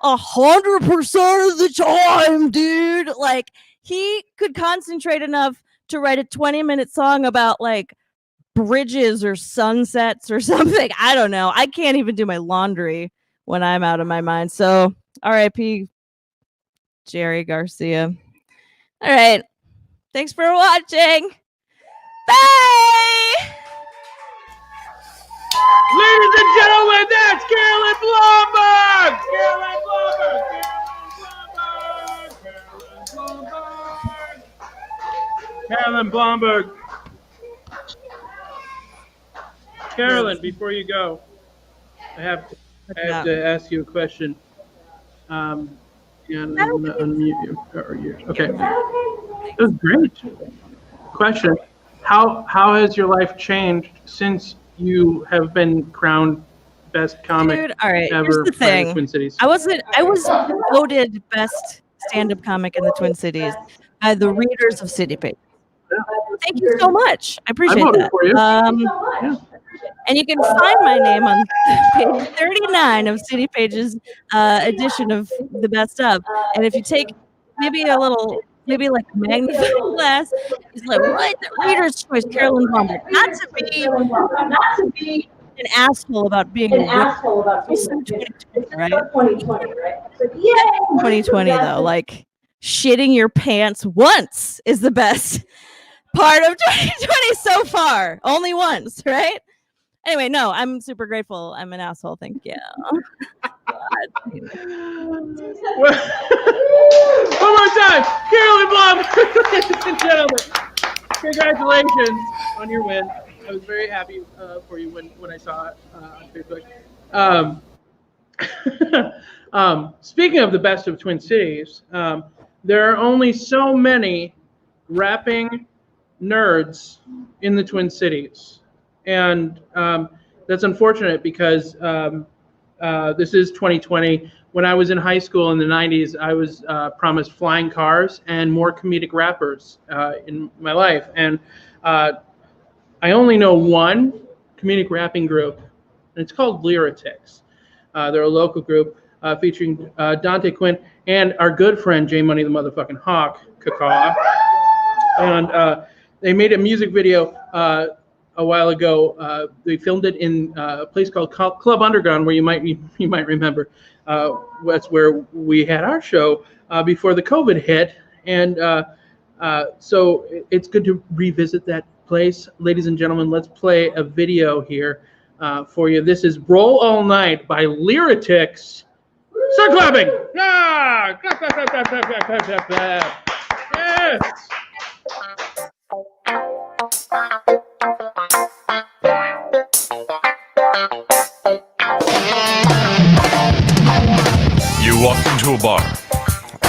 100% of the time, dude. Like he could concentrate enough to write a 20-minute song about like bridges or sunsets or something. I don't know. I can't even do my laundry when I'm out of my mind. So R.I.P. Jerry Garcia. All right. Thanks for watching. Bye. Ladies and gentlemen, that's Carolyn Blomberg. Carolyn Blomberg. Carolyn, before you go, I have to ask you a question. And I'm gonna unmute you. Okay. That was great. Question: How has your life changed since you have been crowned best comic Dude, all right, ever here's the by the thing. Twin Cities? I was voted best stand-up comic in the Twin Cities by the readers of City Pages. Thank you so much. I appreciate voted that. for you. And you can find my name on page 39 of City Pages edition of the best of. And if you take maybe like a magnifying glass, it's like right, the reader's choice, Carolyn Blomberg. Not to be an asshole about being an asshole about being 2020, right? 2020 though, like shitting your pants once is the best part of 2020 so far. Only once, right? Anyway, no, I'm super grateful. I'm an asshole. Thank you. One more time, Carolyn Blomberg, ladies and gentlemen. Congratulations on your win. I was very happy for you when I saw it on Facebook. Speaking of the best of Twin Cities, there are only so many rapping nerds in the Twin Cities. And that's unfortunate because this is 2020. When I was in high school in the 90s, I was promised flying cars and more comedic rappers in my life. And I only know one comedic rapping group, and it's called Lyritics. They're a local group featuring Dante Quinn and our good friend J Money the motherfucking Hawk, Kaka. And they made a music video a while ago. They filmed it in a place called Club Underground, where you might remember. That's where we had our show before the COVID hit, and so it's good to revisit that place. Ladies and gentlemen, let's play a video here for you. This is "Roll All Night" by Lyritics. Start clapping! Ah! Clap, clap, clap, clap, clap, clap, clap, clap, clap. Yes! You walk into a bar.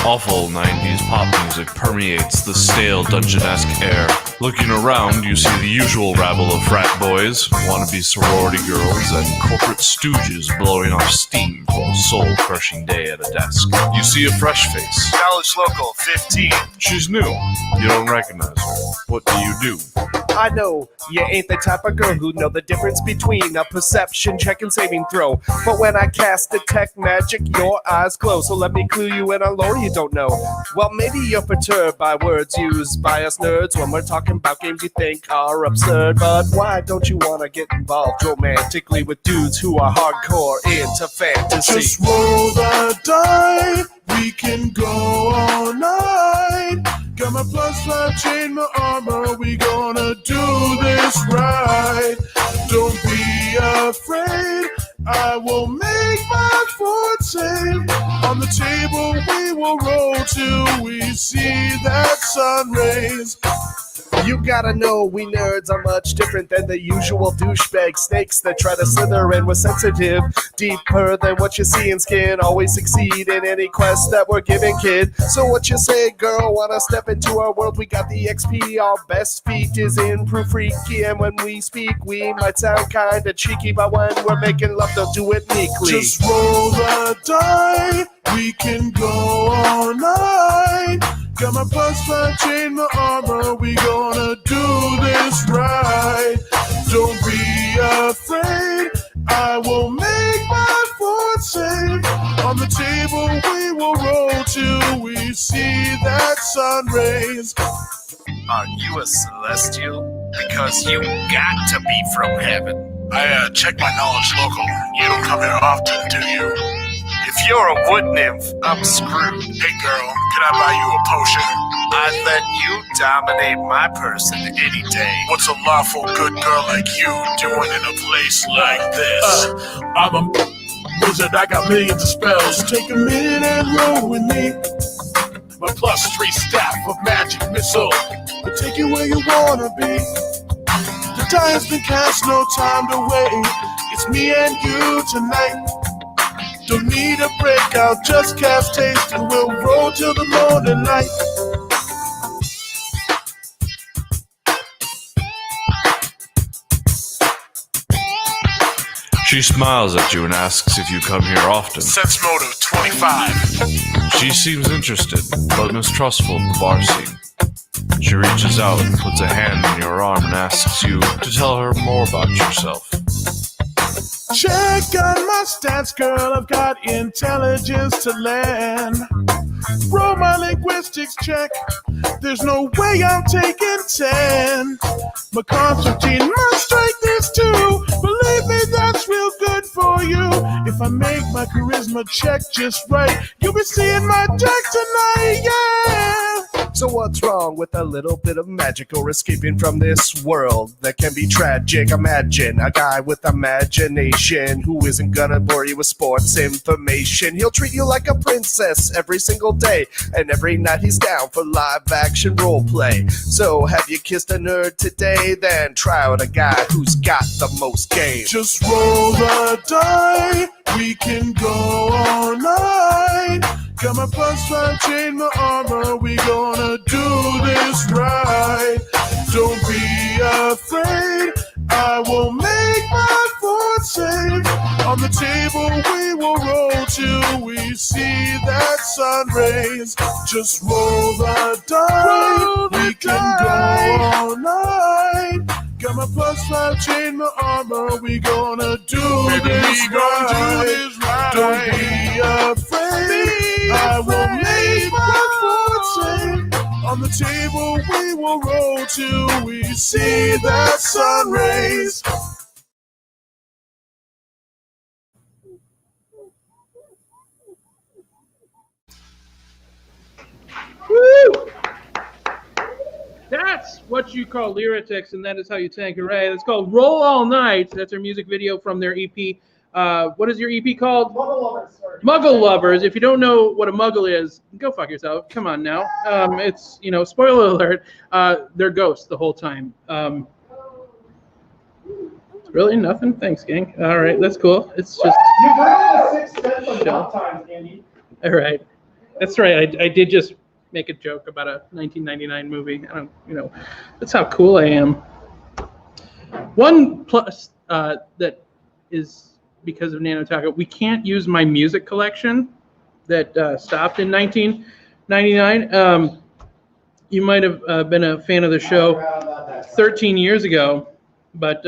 Awful 90s pop music permeates the stale dungeon-esque air. Looking around, you see the usual rabble of frat boys, wannabe sorority girls, and corporate stooges blowing off steam for a soul-crushing day at a desk. You see a fresh face. College local, 15. She's new. You don't recognize her. What do you do? I know you ain't the type of girl who know the difference between a perception check and saving throw. But when I cast detect magic, your eyes glow. So let me clue you in on lore you don't know. Well, maybe you're perturbed by words used by us nerds when we're talking about games you think are absurd. But why don't you want to get involved romantically with dudes who are hardcore into fantasy? Just roll the die, we can go all night. Got my +5 chain, my armor, we gonna do this right. Don't be afraid, I will make my fortune. On the table we will roll till we see that sun rays. You gotta know we nerds are much different than the usual douchebag snakes that try to slither in. We're sensitive, deeper than what you see in skin. Always succeed in any quest that we're giving, kid. So what you say, girl? Wanna step into our world? We got the XP, our best feat is in proof freaky. And when we speak, we might sound kinda cheeky, but when we're making love, they'll do it meekly. Just roll the die, we can go all night. Got my +5 chain, my armor, we gonna do this right. Don't be afraid, I will make my fortune. On the table we will roll till we see that sun rays. Are you a celestial? Because you got to be from heaven. I check my knowledge local. You don't come here often, do you? If you're a wood nymph, I'm screwed. Hey girl, can I buy you a potion? I'd let you dominate my person any day. What's a lawful good girl like you doing in a place like this? I'm a wizard, I got millions of spells. Take a minute and roll with me. My +3 staff of magic missile will take you where you wanna be. The die has been cast, no time to wait. It's me and you tonight. Don't need a breakout, just cast taste and we'll roll till the morning light. She smiles at you and asks if you come here often. Sense motive 25. She seems interested, but mistrustful of the bar scene. She reaches out and puts a hand on your arm and asks you to tell her more about yourself. Check on my stats, girl, I've got intelligence to land. Roll my linguistics check, there's no way I'm taking 10. My concertine must strike this too. Believe me, that's real good for you. If I make my charisma check just right, you'll be seeing my deck tonight, yeah. So what's wrong with a little bit of magic or escaping from this world that can be tragic? Imagine a guy with imagination who isn't gonna bore you with sports information. He'll treat you like a princess every single day, and every night he's down for live action role play. So have you kissed a nerd today? Then try out a guy who's got the most game. Just roll the die, we can go all night. Got my +5 chain, my armor, we gonna do this right. Don't be afraid, I will make my fortune. On the table we will roll till we see that sun rays. Just roll the die, we can go all night. Got my +5 chain, my armor, we gonna do this right. Don't be afraid, I will make my fortune. On the table we will roll till we see that sun rays. Woo! That's what you call lyrics, and that is how you tank a ray. It's called Roll All Night. That's their music video from their EP. What is your EP called? Muggle Lovers. Muggle Lovers. If you don't know what a muggle is, go fuck yourself. Come on now. It's, spoiler alert, they're ghosts the whole time. Really? Nothing? Thanks, gang. All right, that's cool. It's just... You've heard the 6th sense a lot of times, Andy. All right. That's right. I did just make a joke about a 1999 movie. That's how cool I am. One plus that is because of nanotako, we can't use my music collection that stopped in 1999. You might have been a fan of the show 13 years ago, but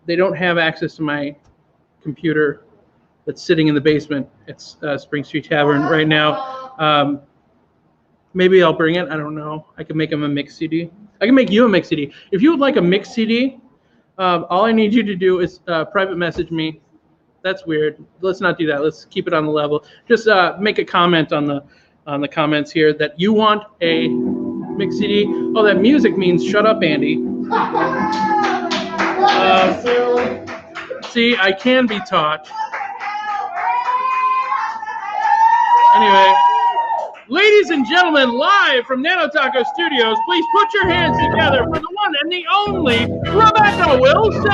they don't have access to my computer that's sitting in the basement. It's Spring Street Tavern right now. Maybe I'll bring it. I don't know. I can make them a mix CD. I can make you a mix CD. If you would like a mix CD, all I need you to do is private message me. That's weird. Let's not do that. Let's keep it on the level. Just make a comment on the comments here that you want a mix CD. Oh, that music means shut up, Andy. See, I can be taught. Anyway. Ladies and gentlemen, live from Nanotako Studios, please put your hands together for the one and the only Rebecca Wilson!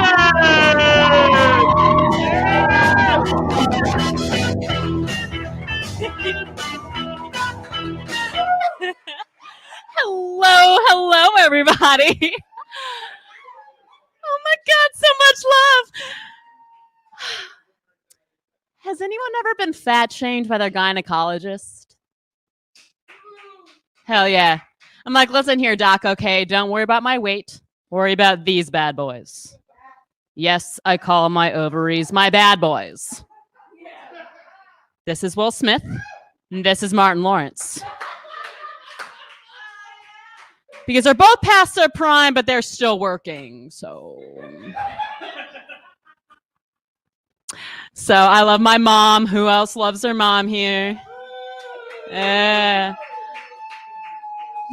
Hello, everybody. Oh my God, so much love. Has anyone ever been fat shamed by their gynecologist? Hell yeah. I'm like, listen here, doc, okay? Don't worry about my weight. Worry about these bad boys. Yes, I call my ovaries my bad boys. This is Will Smith, and this is Martin Lawrence. Because they're both past their prime, but they're still working, so... So I love my mom. Who else loves their mom here?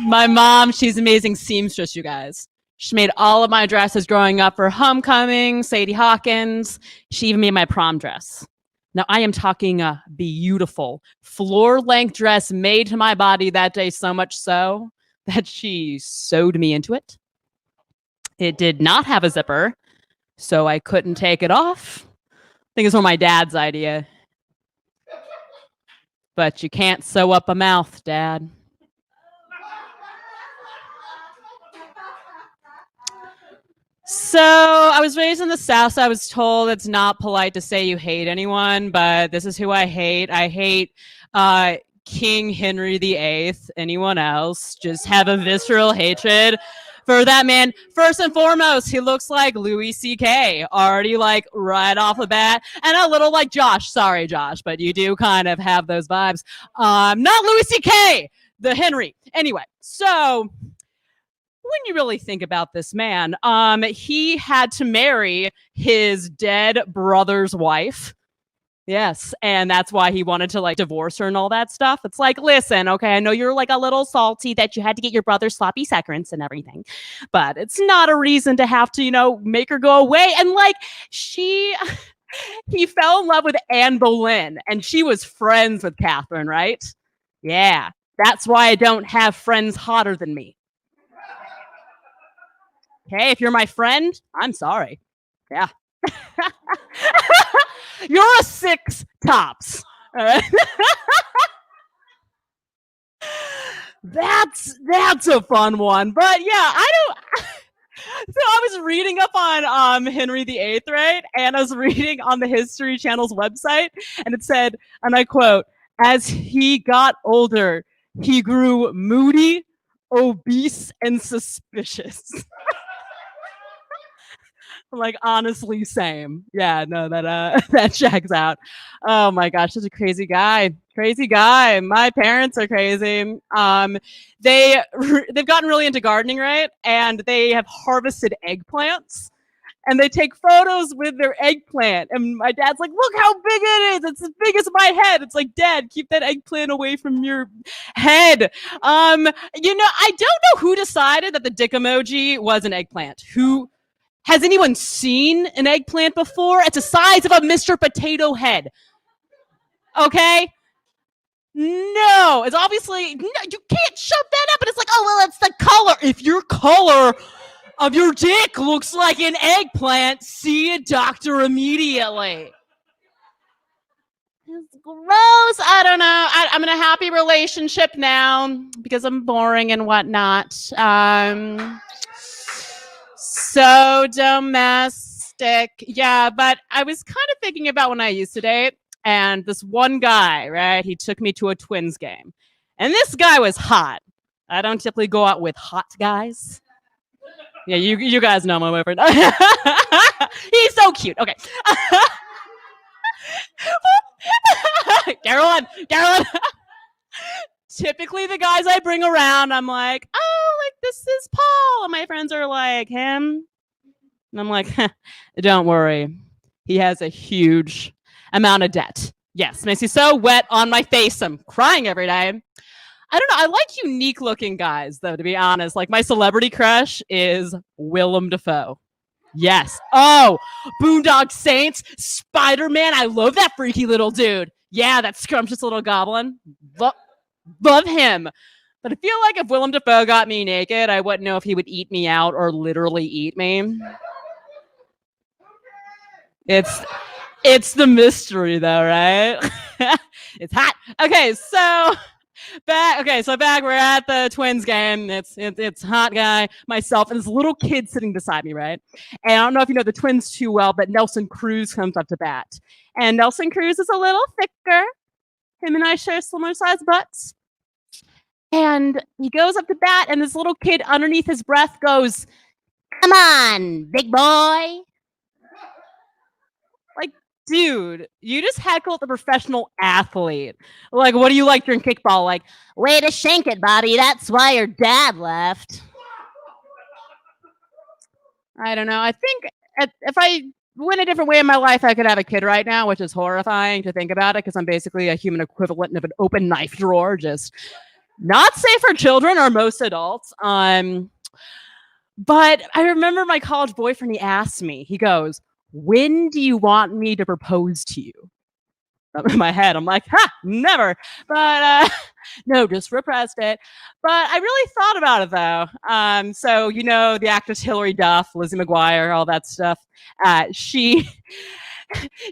My mom, she's amazing seamstress, you guys. She made all of my dresses growing up for homecoming, Sadie Hawkins. She even made my prom dress. Now, I am talking a beautiful floor-length dress made to my body that day, so much so that she sewed me into it. It did not have a zipper, so I couldn't take it off. I think it's one of my dad's idea. But you can't sew up a mouth, Dad. So I was raised in the South, so I was told it's not polite to say you hate anyone, but this is who I hate. I hate King Henry VIII. Anyone else? Just have a visceral hatred for that man. First and foremost, he looks like Louis C.K. already, like, right off the bat. And a little like Josh. Sorry, Josh, but you do kind of have those vibes. Not Louis C.K., the Henry. Anyway, so when you really think about this man, he had to marry his dead brother's wife. Yes, and that's why he wanted to, like, divorce her and all that stuff. It's like, listen, okay, I know you're, like, a little salty that you had to get your brother's sloppy seconds and everything, but it's not a reason to have to, you know, make her go away. And, like, he fell in love with Anne Boleyn, and she was friends with Catherine, right? Yeah, that's why I don't have friends hotter than me. Okay, if you're my friend, I'm sorry. Yeah. You're a 6 tops. All right. That's a fun one. But yeah, I don't. So I was reading up on Henry VIII, right? And I was reading on the History Channel's website, and it said, and I quote, "As he got older, he grew moody, obese, and suspicious." Like, honestly, same. Yeah, no, that checks out. Oh my gosh, such a crazy guy. Crazy guy. My parents are crazy. They've gotten really into gardening, right? And they have harvested eggplants. And they take photos with their eggplant. And my dad's like, look how big it is. It's as big as my head. It's like, Dad, keep that eggplant away from your head. You know, I don't know who decided that the dick emoji was an eggplant. Has anyone seen an eggplant before? It's the size of a Mr. Potato Head. Okay? No, it's obviously, no, you can't shove that up. And it's like, oh, well, it's the color. If your color of your dick looks like an eggplant, see a doctor immediately. It's gross. I don't know. I'm in a happy relationship now because I'm boring and whatnot. So domestic. Yeah, but I was kind of thinking about when I used to date, and this one guy, right, he took me to a Twins game. And this guy was hot. I don't typically go out with hot guys. Yeah, you guys know my boyfriend. He's so cute. Okay. Carolyn. Typically the guys I bring around, I'm like, oh, like, this is Paul. And my friends are like, him? And I'm like, don't worry. He has a huge amount of debt. Yes, makes me so wet on my face. I'm crying every day. I don't know. I like unique looking guys, though, to be honest. Like, my celebrity crush is Willem Dafoe. Yes. Oh, Boondock Saints, Spider-Man. I love that freaky little dude. Yeah, that scrumptious little goblin. Love him. But I feel like if Willem Dafoe got me naked, I wouldn't know if he would eat me out or literally eat me. It's the mystery, though, right? It's hot. Okay, so back we're at the Twins game. It's hot guy, myself, and this little kid sitting beside me, right? And I don't know if you know the Twins too well, but Nelson Cruz comes up to bat. And Nelson Cruz is a little thicker. Him and I share similar sized butts. And he goes up to bat, and this little kid underneath his breath goes, "Come on, big boy." Like, dude, you just heckled a professional athlete. Like, what do you like during kickball? Like, way to shank it, Bobby. That's why your dad left. I don't know. I think if I went a different way in my life, I could have a kid right now, which is horrifying to think about it because I'm basically a human equivalent of an open knife drawer, just not safe for children or most adults. But I remember my college boyfriend, he asked me, he goes, "When do you want me to propose to you?" In my head, I'm like, ha, never. But no, just repressed it. But I really thought about it though. So you know the actress Hilary Duff, Lizzie McGuire, all that stuff. She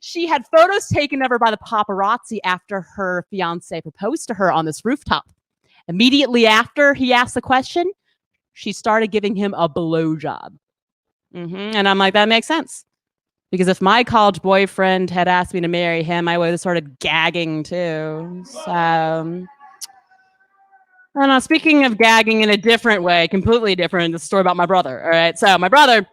she had photos taken of her by the paparazzi after her fiance proposed to her on this rooftop. Immediately after he asked the question, she started giving him a blowjob. And I'm like, that makes sense. Because if my college boyfriend had asked me to marry him, I would have started gagging too. So, I don't know. Speaking of gagging in a different way, completely different, the story about my brother. All right. So, my brother,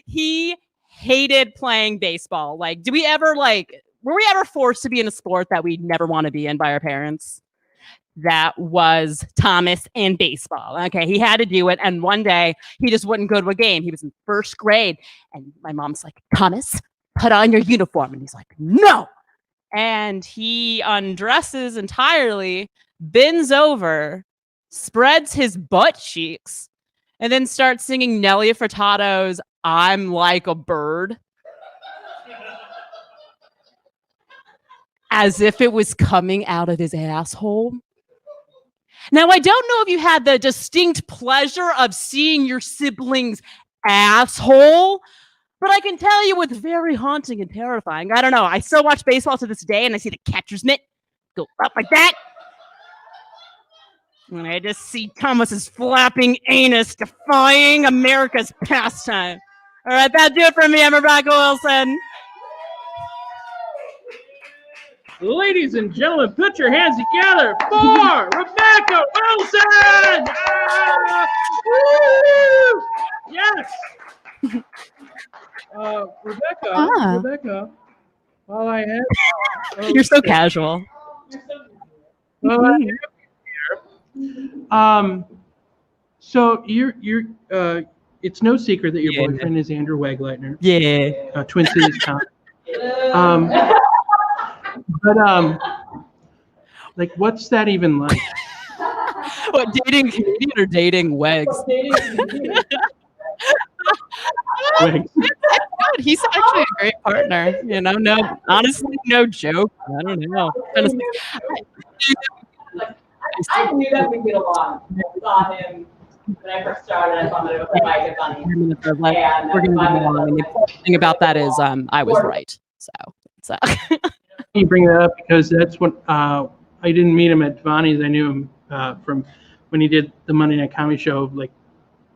he hated playing baseball. Like, were we ever forced to be in a sport that we never want to be in by our parents? That was Thomas and baseball. Okay, he had to do it. And one day he just wouldn't go to a game. He was in first grade. And my mom's like, Thomas, put on your uniform. And he's like, no. And he undresses entirely, bends over, spreads his butt cheeks, and then starts singing Nelly Furtado's I'm Like a Bird. As if it was coming out of his asshole. Now, I don't know if you had the distinct pleasure of seeing your sibling's asshole, but I can tell you it's very haunting and terrifying. I don't know. I still watch baseball to this day, and I see the catcher's mitt go up like that. And I just see Thomas's flapping anus defying America's pastime. All right, that'll do it for me. I'm Rebecca Wilson. Ladies and gentlemen, put your hands together for Rebecca Wilson! Ah! Woo! Yes! Rebecca, while I have... You're so casual. Well, I have you here. So you're it's no secret that your boyfriend is Andrew Wegleitner. Yeah. Twin Cities County. But like, what's that even like? What, dating Canadian or dating Wags? Wags. He's actually a great partner. You know, no, honestly, no joke. I don't know. I knew that we'd get along. I saw him when I first started. I thought that it was quite a funny. We're going to get along. And the thing about that is, I was right. So. You bring that up because that's what I didn't meet him at Devani's. I knew him from when he did the Monday Night Comedy Show like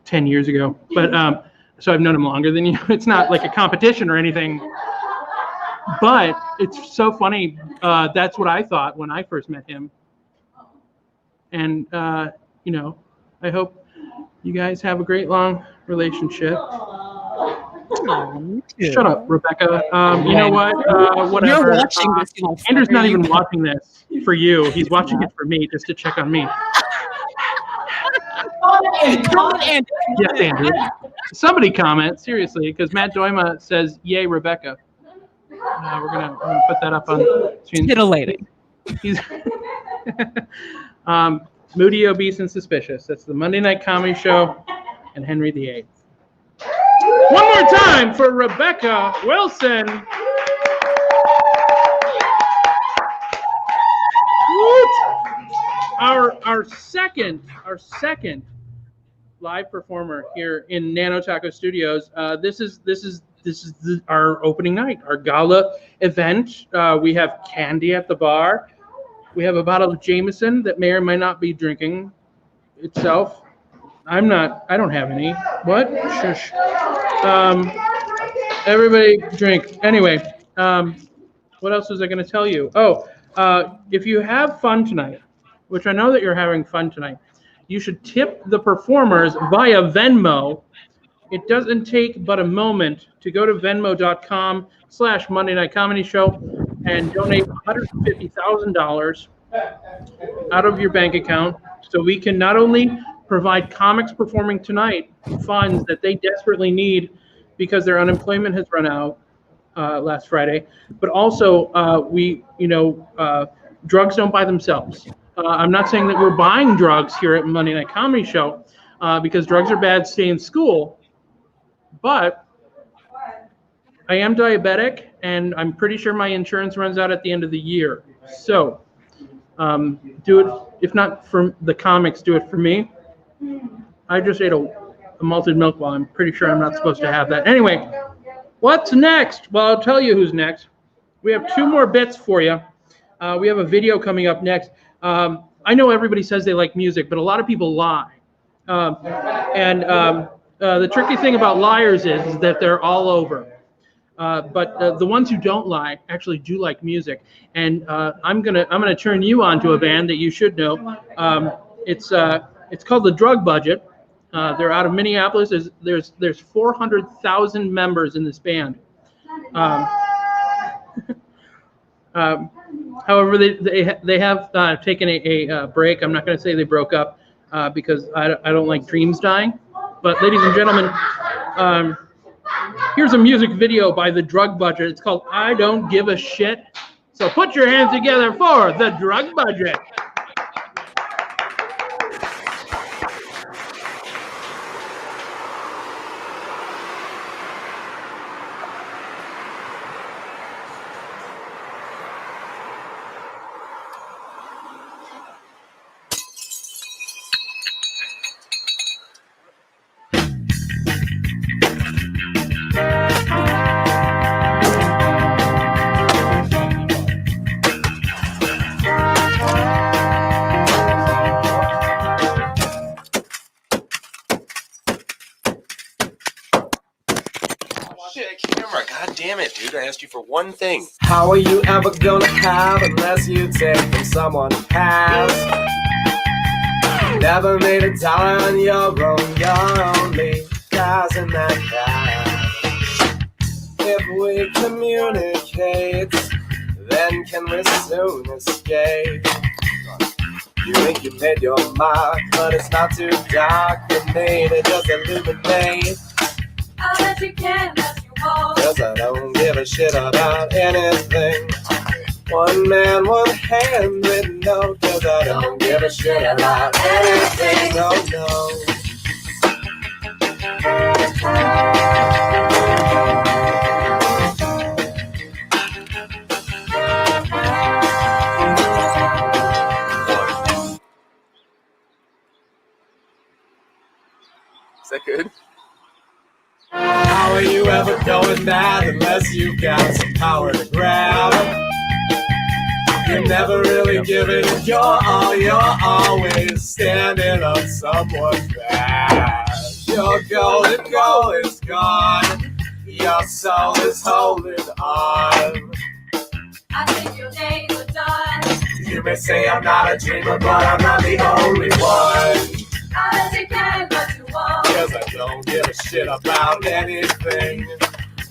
10 years ago. But so I've known him longer than you. It's not like a competition or anything. But it's so funny. That's what I thought when I first met him. And you know, I hope you guys have a great long relationship. Shut up, Rebecca. You know what? Whatever. You're watching this. Andrew's not even watching this for you. He's watching it for me, just to check on me. Yes, Andrew. Somebody comment, seriously, because Matt Doima says, yay, Rebecca. We're gonna put that up on screen. Titillating. He's Moody, Obese, and Suspicious. That's the Monday Night Comedy Show and Henry VIII. One more time for Rebecca Wilson. Our second live performer here in Nanotako Studios. This is our opening night, our gala event. We have candy at the bar. We have a bottle of Jameson that may or may not be drinking itself. I don't have any. What? Shush. Everybody drink. Anyway, what else was I going to tell you? Oh, if you have fun tonight, which I know that you're having fun tonight, you should tip the performers via Venmo. It doesn't take but a moment to go to venmo.com/Monday Night Comedy Show and donate $150,000 out of your bank account so we can not only provide comics performing tonight funds that they desperately need because their unemployment has run out last Friday, but also drugs don't buy themselves. I'm not saying that we're buying drugs here at Monday Night Comedy Show because drugs are bad, stay in school, but I am diabetic and I'm pretty sure my insurance runs out at the end of the year. So do it, if not for the comics, do it for me. I just ate a malted milk while I'm pretty sure I'm not supposed to have that. Anyway, what's next? Well, I'll tell you who's next. We have 2 more bits for you. We have a video coming up next. I know everybody says they like music, but a lot of people lie. The tricky thing about liars is that they're all over. But the ones who don't lie actually do like music. And I'm gonna turn you on to a band that you should know. It's called the Drug Budget. They're out of Minneapolis. There's 400,000 members in this band. However, they have taken a break. I'm not going to say they broke up because I don't like dreams dying. But ladies and gentlemen, here's a music video by the Drug Budget. It's called I Don't Give a Shit. So put your hands together for the Drug Budget. Damn it, dude. I asked you for one thing. How are you ever gonna have unless you take from someone who has? Never made a dollar on your own, you're only guys in that cash. If we communicate, then can we soon escape? You think you made your mark, but it's not too dark for me to just illuminate. I'll bet you can, bet you won't. 'Cause I don't give a shit about anything. One man, one handwritten note. 'Cause I don't give a shit about anything. No, no. Is that good? How are you ever going mad unless you got some power to grab? You never really give it your all, you're always standing on someone's back. Your golden goal is gone, your soul is holding on. I think your days are done. You may say I'm not a dreamer, but I'm not the only one. I bet you can, but you won't. 'Cause I don't give a shit about anything.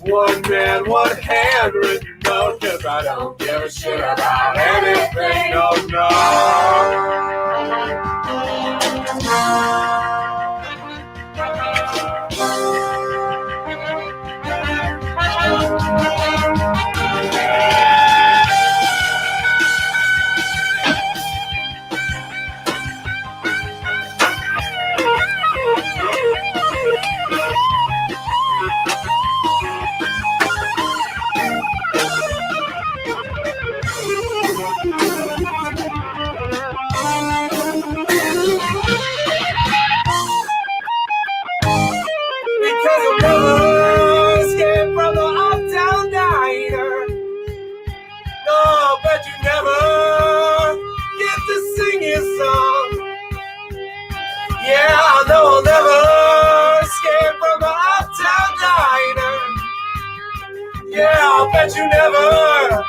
One man, one handwritten note. 'Cause I don't give a shit about anything. No, no. I'll never escape from the uptown diner. Yeah, I'll bet you never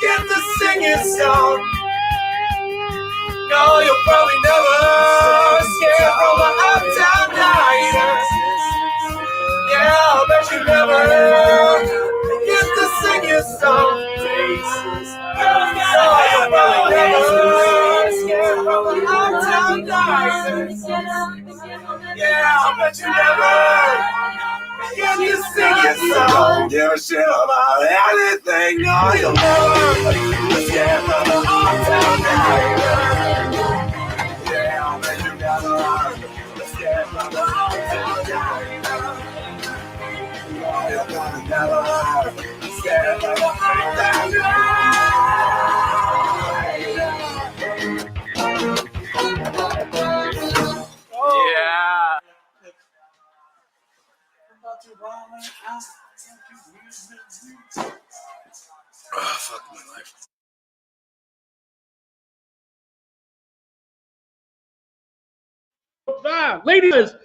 get to sing his song. No, you'll probably never escape from the uptown diner. Yeah, I'll bet you never get to sing his song. No, you'll probably never escape from the uptown diner. Yeah, I bet you never get to sing your song. Don't give a shit about anything. No, you'll never escape from the uptown diner. Yeah, I bet you never escape from the uptown diner. No, you'll never escape Yeah. Oh, fuck my life. Ladies,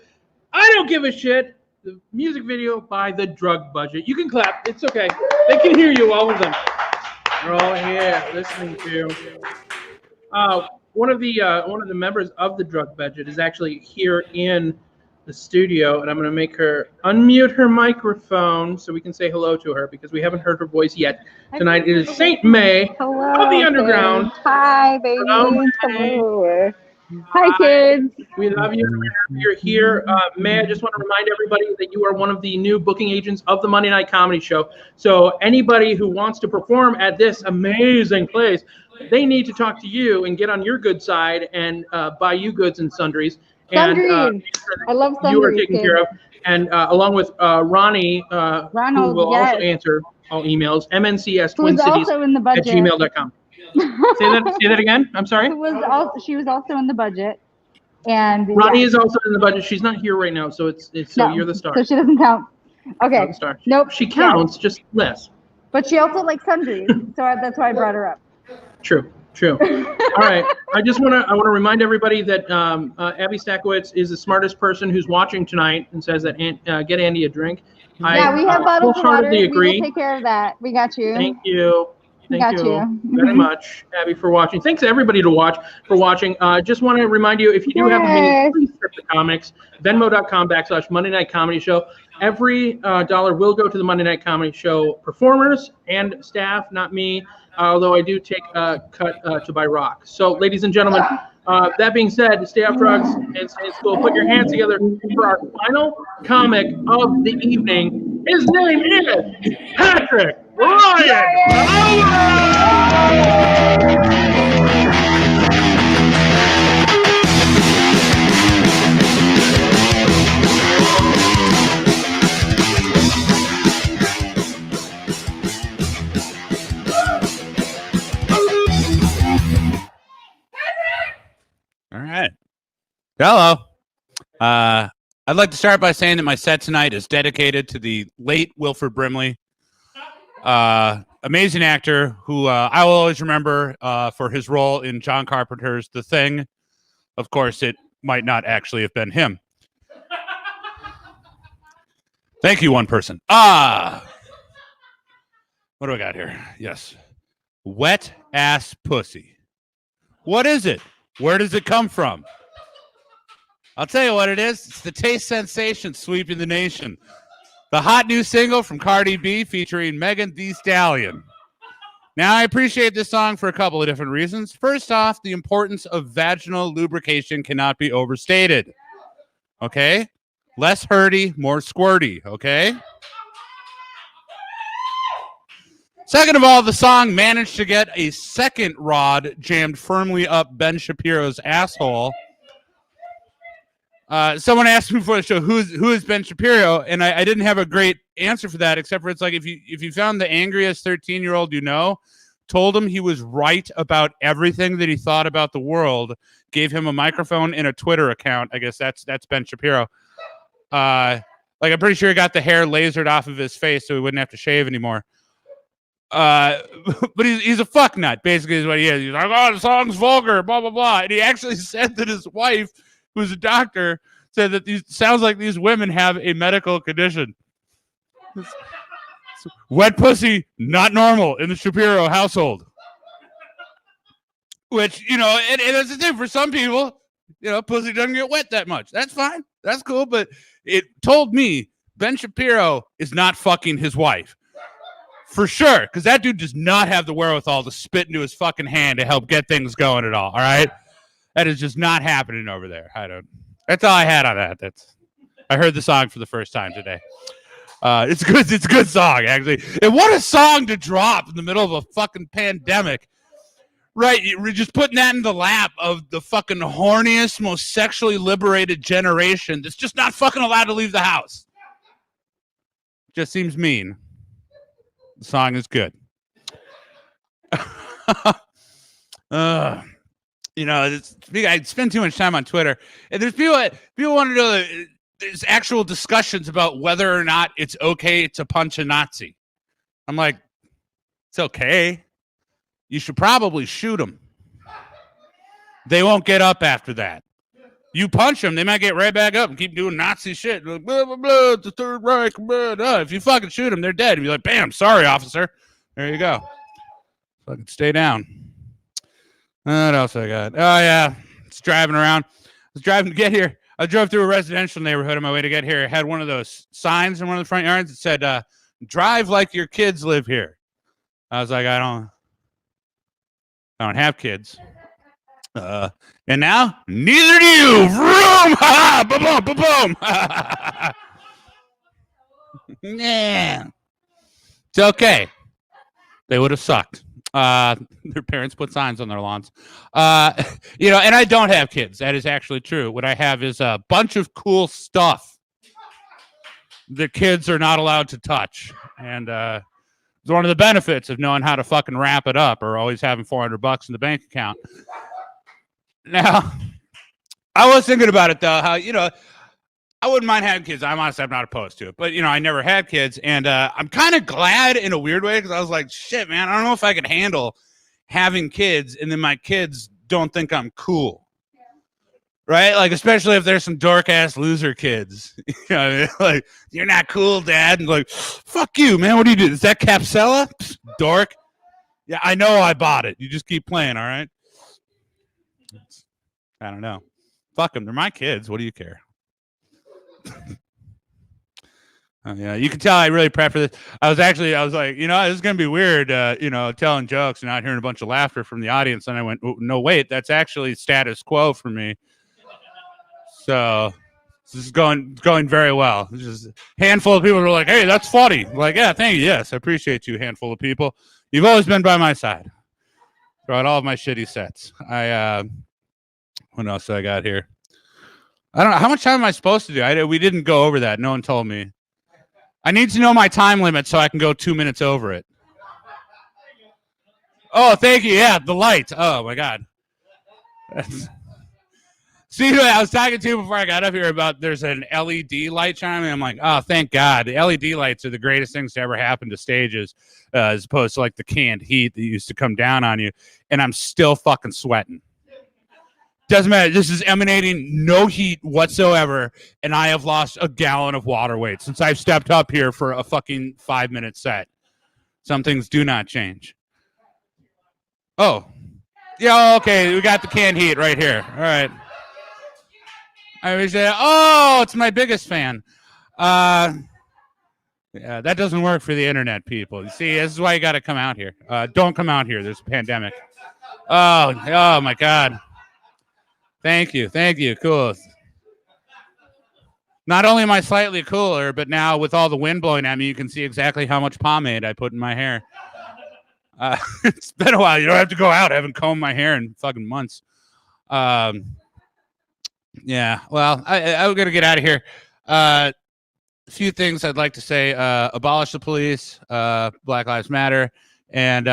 I don't give a shit. The music video by The Drug Budget. You can clap. It's okay. They can hear you, all of them. They're all here listening to you. One of the members of The Drug Budget is actually here in the studio, and I'm going to make her unmute her microphone so we can say hello to her because we haven't heard her voice yet tonight. It is Saint May of the Underground. Kids. Hi, baby. Hello. Hi, kids. We love you. You're here. May I just want to remind everybody that you are one of the new booking agents of the Monday Night Comedy Show. So anybody who wants to perform at this amazing place, they need to talk to you and get on your good side and buy you goods and sundries. Sundries. I love sundries. You are taken care of. And along with Ronnie, who will also answer all emails, mncs@twincities@gmail.com. Say that again. I'm sorry. She was also in the budget, and Ronnie is also in the budget. She's not here right now, so you're the star. So she doesn't count. Okay. The star. Nope. She counts, just less. But she also likes sundries, so that's why I brought her up. True. All right. I want to remind everybody that Abby Stakowitz is the smartest person who's watching tonight and says that get Andy a drink. We have bottles of water. We agree. will take care of that. We got you. Thank you. Thank you very much, Abby, for watching. Thanks everybody for watching. Just want to remind you, if you do have a minute, please strip the comics. Venmo.com/Monday Night Comedy Show. Every dollar will go to the Monday Night Comedy Show performers and staff, not me. Although I do take a cut to buy rock. So, ladies and gentlemen, that being said, stay off drugs and stay in school. Put your hands together for our final comic of the evening. His name is Patrick Ryan. All right. Hello. I'd like to start by saying that my set tonight is dedicated to the late Wilford Brimley, amazing actor who I will always remember for his role in John Carpenter's The Thing. Of course, it might not actually have been him. Thank you, one person. What do I got here? Yes. Wet ass pussy. What is it? Where does it come from? I'll tell you what it is. It's the taste sensation sweeping the nation. The hot new single from Cardi B featuring Megan Thee Stallion. Now, I appreciate this song for a couple of different reasons. First off, the importance of vaginal lubrication cannot be overstated. Okay? Less hurty, more squirty. Okay? Second of all, the song managed to get a second rod jammed firmly up Ben Shapiro's asshole. Someone asked me before the show, who is Ben Shapiro? And I didn't have a great answer for that, except for it's like if you found the angriest 13-year-old you know, told him he was right about everything that he thought about the world, gave him a microphone and a Twitter account, I guess that's Ben Shapiro. Like I'm pretty sure he got the hair lasered off of his face so he wouldn't have to shave anymore. But he's a fucknut, basically is what he is. He's like, oh, the song's vulgar, blah, blah, blah. And he actually said that his wife, who's a doctor, said that these sounds like these women have a medical condition. Wet pussy, not normal in the Shapiro household. Which, you know, and that's the thing for some people, you know, pussy doesn't get wet that much. That's fine. That's cool. But it told me Ben Shapiro is not fucking his wife. For sure, because that dude does not have the wherewithal to spit into his fucking hand to help get things going at all. All right, that is just not happening over there. That's all I had on that. I heard the song for the first time today. It's good. It's a good song, actually. And what a song to drop in the middle of a fucking pandemic. Right, you're just putting that in the lap of the fucking horniest, most sexually liberated generation that's just not fucking allowed to leave the house. Just seems mean. The song is good. I spend too much time on Twitter, and there's people want to know that there's actual discussions about whether or not it's okay to punch a Nazi. I'm like, it's okay. You should probably shoot them. They won't get up after that. You punch them, they might get right back up and keep doing Nazi shit. Like, blah, blah, blah, the Third Reich, blah, blah. If you fucking shoot them, they're dead. And you're like, bam, sorry, officer. There you go. Fucking stay down. What else I got? Oh, yeah. It's driving around. I was driving to get here. I drove through a residential neighborhood on my way to get here. It had one of those signs in one of the front yards that said, drive like your kids live here. I was like, I don't have kids. And now, neither do you. Vroom! Ha! Ba-boom! Ba-boom! Yeah. It's okay. They would have sucked. Their parents put signs on their lawns. And I don't have kids. That is actually true. What I have is a bunch of cool stuff that kids are not allowed to touch. And it's one of the benefits of knowing how to fucking wrap it up or always having $400 in the bank account. Now, I was thinking about it, though, how, I wouldn't mind having kids. I'm not opposed to it. But, I never had kids. And I'm kind of glad in a weird way because I was like, shit, man, I don't know if I could handle having kids and then my kids don't think I'm cool. Right? Like, especially if there's some dork-ass loser kids. Like, you're not cool, Dad. And like, fuck you, man. What do you do? Is that Capsella? Psst, dork. Yeah, I know I bought it. You just keep playing, all right? I don't know. Fuck them. They're my kids. What do you care? Yeah, you can tell I really prep for this. I was like, this is going to be weird, telling jokes and not hearing a bunch of laughter from the audience. And I went, oh, no, wait, that's actually status quo for me. So this is going very well. It's just a handful of people were like, hey, that's funny. I'm like, yeah, thank you. Yes, I appreciate you, handful of people. You've always been by my side throughout all of my shitty sets. What else do I got here? I don't know. How much time am I supposed to do? We didn't go over that. No one told me. I need to know my time limit so I can go 2 minutes over it. Oh, thank you. Yeah, the light. Oh, my God. See, I was talking to you before I got up here about there's an LED light chiming. I'm like, oh, thank God. The LED lights are the greatest things to ever happen to stages as opposed to like the canned heat that used to come down on you. And I'm still fucking sweating. Doesn't matter. This is emanating no heat whatsoever, and I have lost a gallon of water weight since I've stepped up here for a fucking 5-minute set. Some things do not change. Oh. Yeah, okay. We got the canned heat right here. All right. It's my biggest fan. Yeah, that doesn't work for the internet, people. You see, this is why you got to come out here. Don't come out here. There's a pandemic. Oh, my God. Thank you. Cool. Not only am I slightly cooler, but now with all the wind blowing at me, you can see exactly how much pomade I put in my hair. It's been a while. You don't have to go out. I haven't combed my hair in fucking months. Yeah. Well, I'm going to get out of here. A few things I'd like to say. Abolish the police. Black Lives Matter. And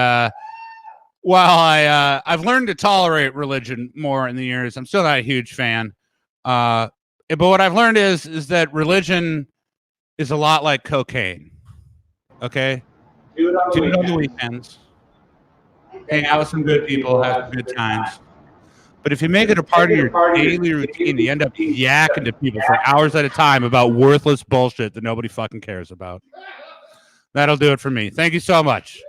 while I've learned to tolerate religion more in the years, I'm still not a huge fan. But what I've learned is that religion is a lot like cocaine. Okay? Do it on the weekends. Hang out with some good people, have some good times. But if you make it a part of your daily routine, you end up yakking to people for hours at a time about worthless bullshit that nobody fucking cares about. That'll do it for me. Thank you so much.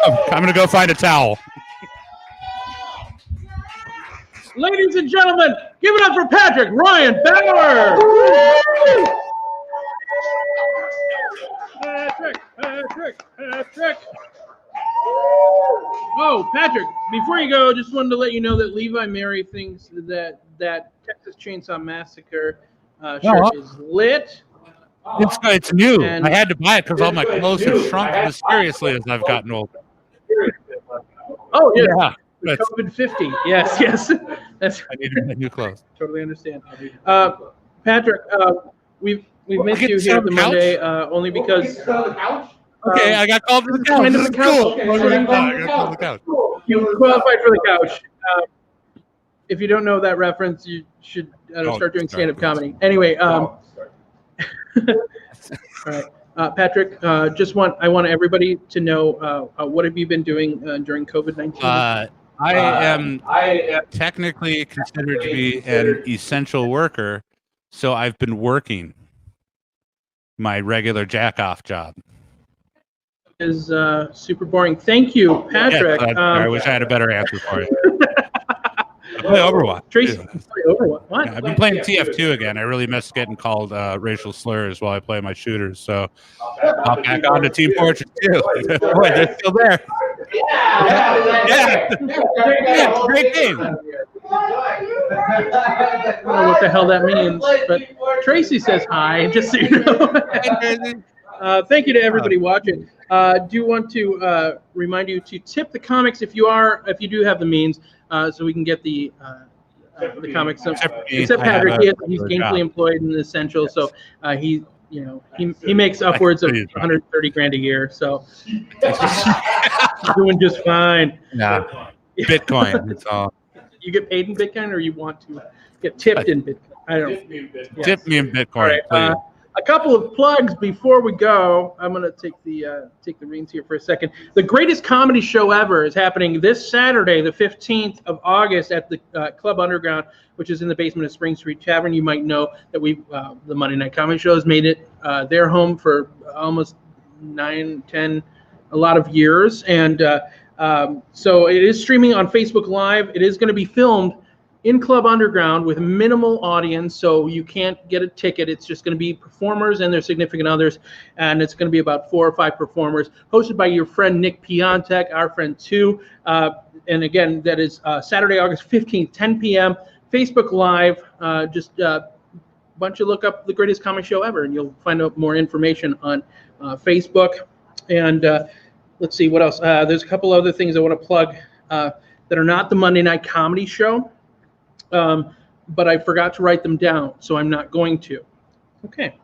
I'm going to go find a towel. Ladies and gentlemen, give it up for Patrick Ryan Bauer. Patrick. Oh, Patrick, before you go, just wanted to let you know that Levi Mary thinks that Texas Chainsaw Massacre shirt is lit. It's new. I had to buy it because all my clothes have shrunk mysteriously as I've gotten older. Oh, yeah. COVID 50. Yes. That's I need to buy new clothes. Totally understand. Patrick, we've missed you here at the Monday only because Okay, I got called to the couch. Kind of This the is cool. couch. Okay, I got called to the couch. You qualified for the couch. If you don't know that reference, you should start doing stand-up comedy. Anyway, all right, Patrick. I want everybody to know what have you been doing during COVID-19? I am technically considered to be an essential worker, so I've been working my regular jack-off job. Is super boring. Thank you, Patrick. Yeah, I wish I had a better answer for it. I play Overwatch. Tracy, you play Overwatch. What? Yeah, I've been playing TF2 again. I really miss getting called racial slurs while I play my shooters. So I'll back on to Team Fortress 2. Boy, they're still there. Yeah. Great game. I don't know what the hell that means, but Tracy says hi, just so you know. Thank you to everybody watching. Do want to remind you to tip the comics if you do have the means, so we can get the comics. Except Patrick, he's gainfully employed in Essential, so he makes upwards of 130 grand a year, so he's doing just fine. Nah, Bitcoin. It's all. You get paid in Bitcoin, or you want to get tipped in Bitcoin? I don't know. Tip me in Bitcoin. All right, a couple of plugs before we go. I'm going to take the reins here for a second. The greatest comedy show ever is happening this Saturday, the 15th of August, at the Club Underground, which is in the basement of Spring Street Tavern. You might know that the Monday Night Comedy Show has made it their home for almost 9, 10, a lot of years, and so it is streaming on Facebook Live. It is going to be filmed in Club Underground with minimal audience, so you can't get a ticket. It's just going to be performers and their significant others, and it's going to be about 4 or 5 performers, hosted by your friend Nick Piontek, our friend too. And again, that is Saturday, August 15th, 10 p.m. Facebook Live. Look up The Greatest Comedy Show Ever, and you'll find out more information on Facebook. And let's see what else. There's a couple other things I want to plug that are not the Monday Night Comedy Show. But I forgot to write them down, so I'm not going to. Okay.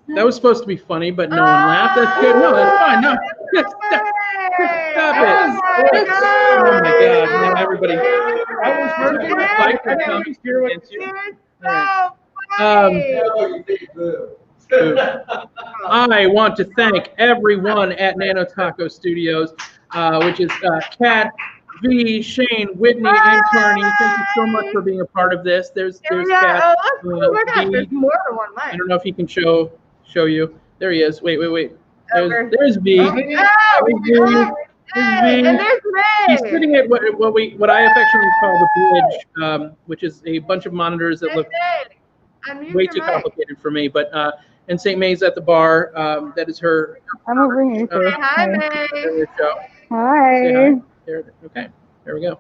That was supposed to be funny, but no one laughed. That's good. No, that's fine. No. Stop it. Oh my God. Now everybody. I was hurting the bike for coming against you. I want to thank everyone at Nanotako Studios, which is Kat, V, Shane, Whitney, and Carney. Thank you so much for being a part of this. There's Kat. There's more than one mic. I don't know if he can show you. There he is. Wait. There's V. And there's me. He's sitting at what I affectionately call the bridge, which is a bunch of monitors that look way too complicated for me. But and St. May's at the bar. That is her. I'm over here. Hi, May. Hi. Okay, there we go.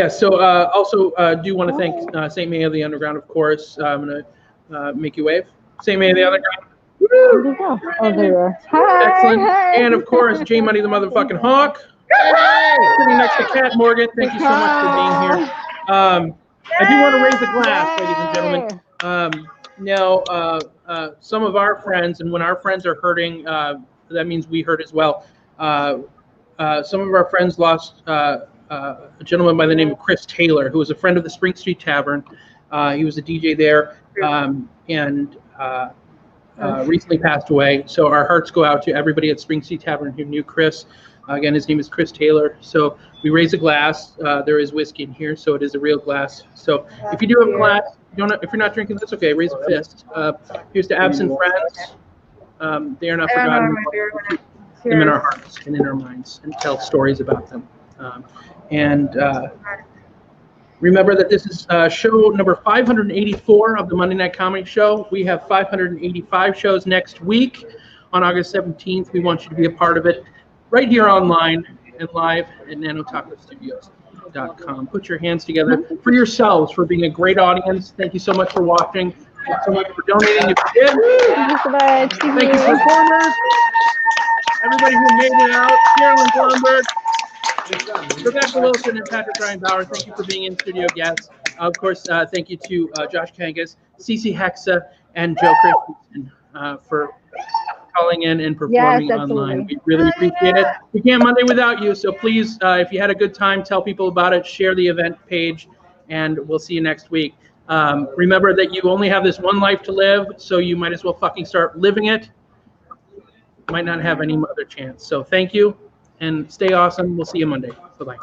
So also do want to thank St. May of the Underground, of course. I'm going to make you wave. St. May of the Underground. Where'd you go? Over there. Hi. Excellent. Hi. And of course, J Money the motherfucking Hawk. Sitting next to Kat Morgan. Thank you so much for being here. I do want to raise a glass, ladies and gentlemen. Some of our friends, and when our friends are hurting, that means we hurt as well. Some of our friends lost a gentleman by the name of Chris Taylor, who was a friend of the Spring Street Tavern. He was a DJ there, and recently passed away. So our hearts go out to everybody at Spring Street Tavern who knew Chris. Again, his name is Chris Taylor. So we raise a glass. There is whiskey in here, so it is a real glass. So if you do have a glass, if you're not drinking, that's okay. Raise a fist. Here's to absent friends. They are not forgotten. Them in our hearts and in our minds, and tell stories about them. Remember that this is show number 584 of the Monday Night Comedy Show. We have 585 shows next week on August 17th. We want you to be a part of it right here online and live at nanotakostudios.com. Put your hands together for yourselves for being a great audience. Thank you so much for watching. Thank you so much for donating if you did. Thank you, performers. Everybody who made it out, Carolyn, Blomberg, Rebecca Wilson, and Patrick Ryan Bauer, thank you for being in studio guests. Of course, thank you to Josh Kangas, Cece Hexa, and Joe Christensen for calling in and performing online. We really appreciate it. We can't Monday without you, so please, if you had a good time, tell people about it, share the event page, and we'll see you next week. Remember that you only have this one life to live, so you might as well fucking start living it. Might not have any other chance. So thank you, and stay awesome. We'll see you Monday. Bye-bye.